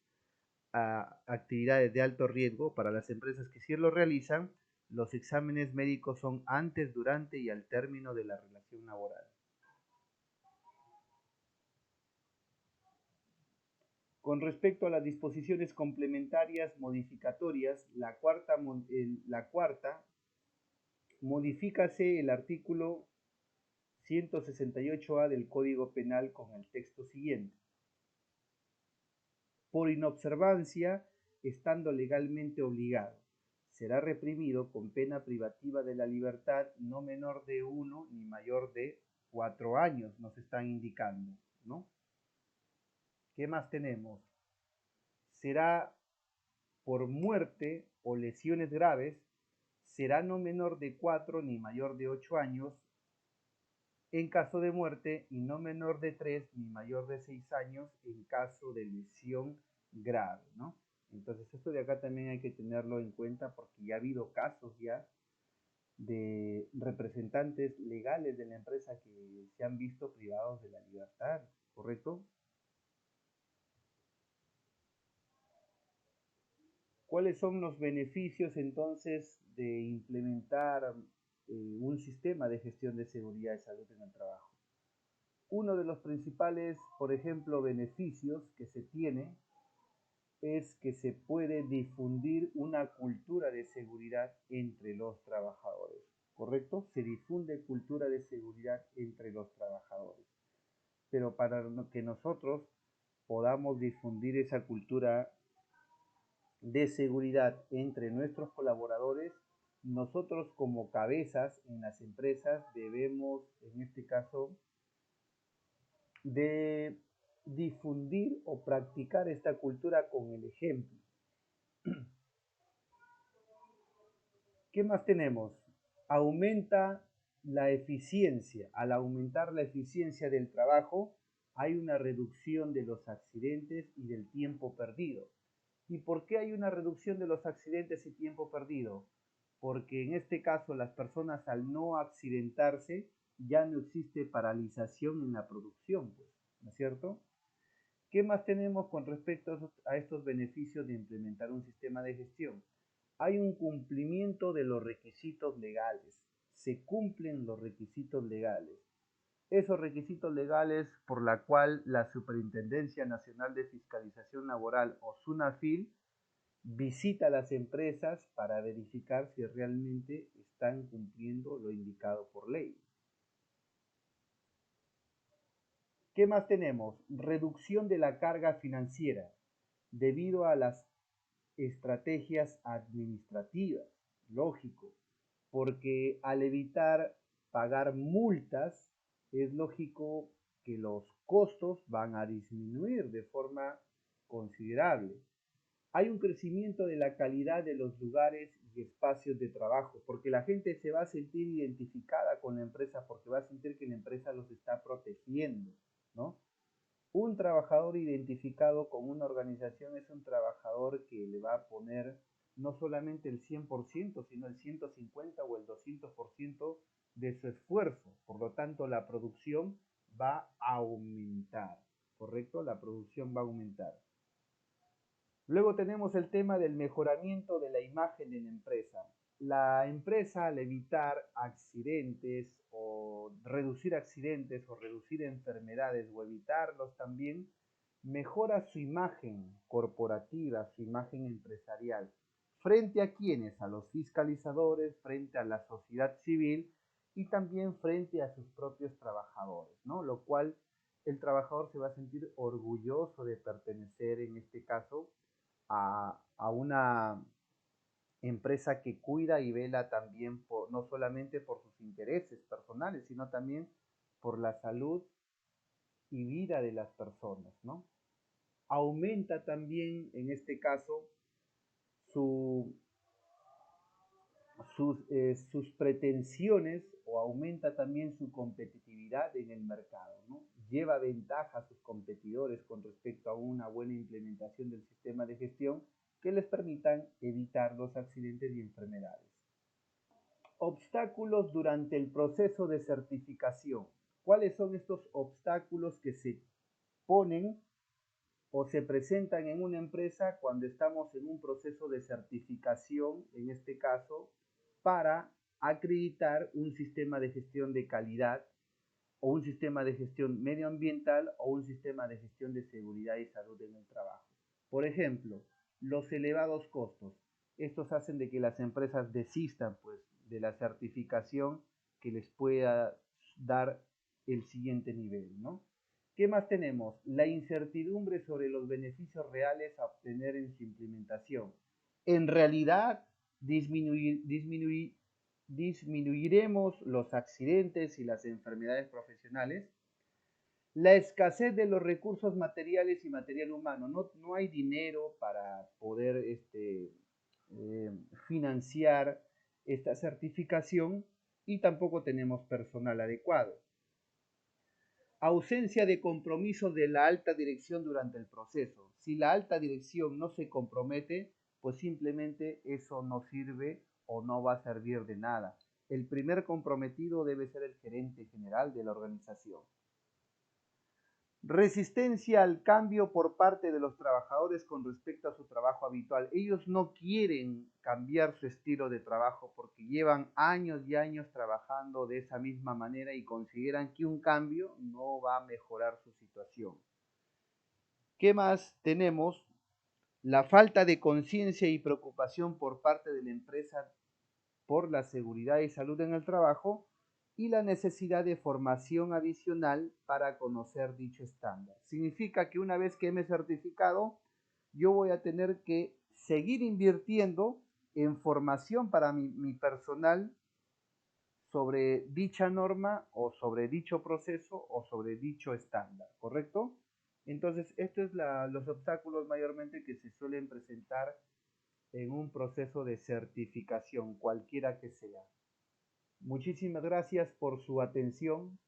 [SPEAKER 1] actividades de alto riesgo, para las empresas que sí lo realizan, los exámenes médicos son antes, durante y al término de la relación laboral. Con respecto a las disposiciones complementarias modificatorias, la cuarta modifícase el artículo 168A del Código Penal con el texto siguiente: por inobservancia, estando legalmente obligado, será reprimido con pena privativa de la libertad no menor de 1 ni mayor de 4 años, nos están indicando, ¿no? ¿Qué más tenemos? Será por muerte o lesiones graves, será no menor de 4 ni mayor de 8 años en caso de muerte, y no menor de 3 ni mayor de 6 años en caso de lesión grave, ¿no? Entonces esto de acá también hay que tenerlo en cuenta, porque ya ha habido casos ya de representantes legales de la empresa que se han visto privados de la libertad, ¿correcto? ¿Cuáles son los beneficios entonces de implementar un sistema de gestión de seguridad y salud en el trabajo? Uno de los principales, por ejemplo, beneficios que se tiene es que se puede difundir una cultura de seguridad entre los trabajadores, ¿correcto? Se difunde cultura de seguridad entre los trabajadores. Pero para que nosotros podamos difundir esa cultura de seguridad entre nuestros colaboradores, nosotros como cabezas en las empresas debemos, en este caso, de difundir o practicar esta cultura con el ejemplo. ¿Qué más tenemos? Aumenta la eficiencia. Al aumentar la eficiencia del trabajo, hay una reducción de los accidentes y del tiempo perdido. ¿Y por qué hay una reducción de los accidentes y tiempo perdido? Porque en este caso las personas, al no accidentarse, ya no existe paralización en la producción, pues, ¿no es cierto? ¿Qué más tenemos con respecto a estos beneficios de implementar un sistema de gestión? Hay un cumplimiento de los requisitos legales. Se cumplen los requisitos legales. Esos requisitos legales por la cual la Superintendencia Nacional de Fiscalización Laboral, o SUNAFIL, visita las empresas para verificar si realmente están cumpliendo lo indicado por ley. ¿Qué más tenemos? Reducción de la carga financiera debido a las estrategias administrativas, lógico. porque al evitar pagar multas, es lógico que los costos van a disminuir de forma considerable. Hay un crecimiento de la calidad de los lugares y espacios de trabajo, porque la gente se va a sentir identificada con la empresa, porque va a sentir que la empresa los está protegiendo, ¿no? Un trabajador identificado con una organización es un trabajador que le va a poner no solamente el 100%, sino el 150 o el 200% de su esfuerzo. Por lo tanto, la producción va a aumentar, ¿correcto? La producción va a aumentar. Luego tenemos el tema del mejoramiento de la imagen de la empresa. La empresa, al evitar accidentes o reducir enfermedades o evitarlos también, mejora su imagen corporativa, su imagen empresarial. ¿Frente a quiénes? A los fiscalizadores, frente a la sociedad civil y también frente a sus propios trabajadores, ¿no? Lo cual el trabajador se va a sentir orgulloso de pertenecer, en este caso, a una empresa que cuida y vela también por, no solamente por sus intereses personales, sino también por la salud y vida de las personas, ¿no? Aumenta también, en este caso, su, sus pretensiones o aumenta también su competitividad en el mercado, ¿no? Lleva ventaja a sus competidores con respecto a una buena implementación del sistema de gestión que les permitan evitar los accidentes y enfermedades. Obstáculos durante el proceso de certificación. ¿Cuáles son estos obstáculos que se ponen o se presentan en una empresa cuando estamos en un proceso de certificación, en este caso, para acreditar un sistema de gestión de calidad o un sistema de gestión medioambiental o un sistema de gestión de seguridad y salud en el trabajo? Por ejemplo, los elevados costos. Estos hacen de que las empresas desistan, pues, de la certificación que les pueda dar el siguiente nivel, ¿no? ¿Qué más tenemos? La incertidumbre sobre los beneficios reales a obtener en su implementación. En realidad, disminuiremos los accidentes y las enfermedades profesionales. La escasez de los recursos materiales y material humano. No hay dinero para poder eh, financiar esta certificación y tampoco tenemos personal adecuado. Ausencia de compromiso de la alta dirección durante el proceso. Si la alta dirección no se compromete, pues simplemente eso no sirve o no va a servir de nada. El primer comprometido debe ser el gerente general de la organización. Resistencia al cambio por parte de los trabajadores con respecto a su trabajo habitual. Ellos no quieren cambiar su estilo de trabajo porque llevan años y años trabajando de esa misma manera y consideran que un cambio no va a mejorar su situación. ¿Qué más tenemos? La falta de conciencia y preocupación por parte de la empresa por la seguridad y salud en el trabajo y la necesidad de formación adicional para conocer dicho estándar. Significa que una vez que me he certificado, yo voy a tener que seguir invirtiendo en formación para mi personal sobre dicha norma o sobre dicho proceso o sobre dicho estándar, ¿correcto? Entonces, estos son los obstáculos mayormente que se suelen presentar en un proceso de certificación, cualquiera que sea. Muchísimas gracias por su atención.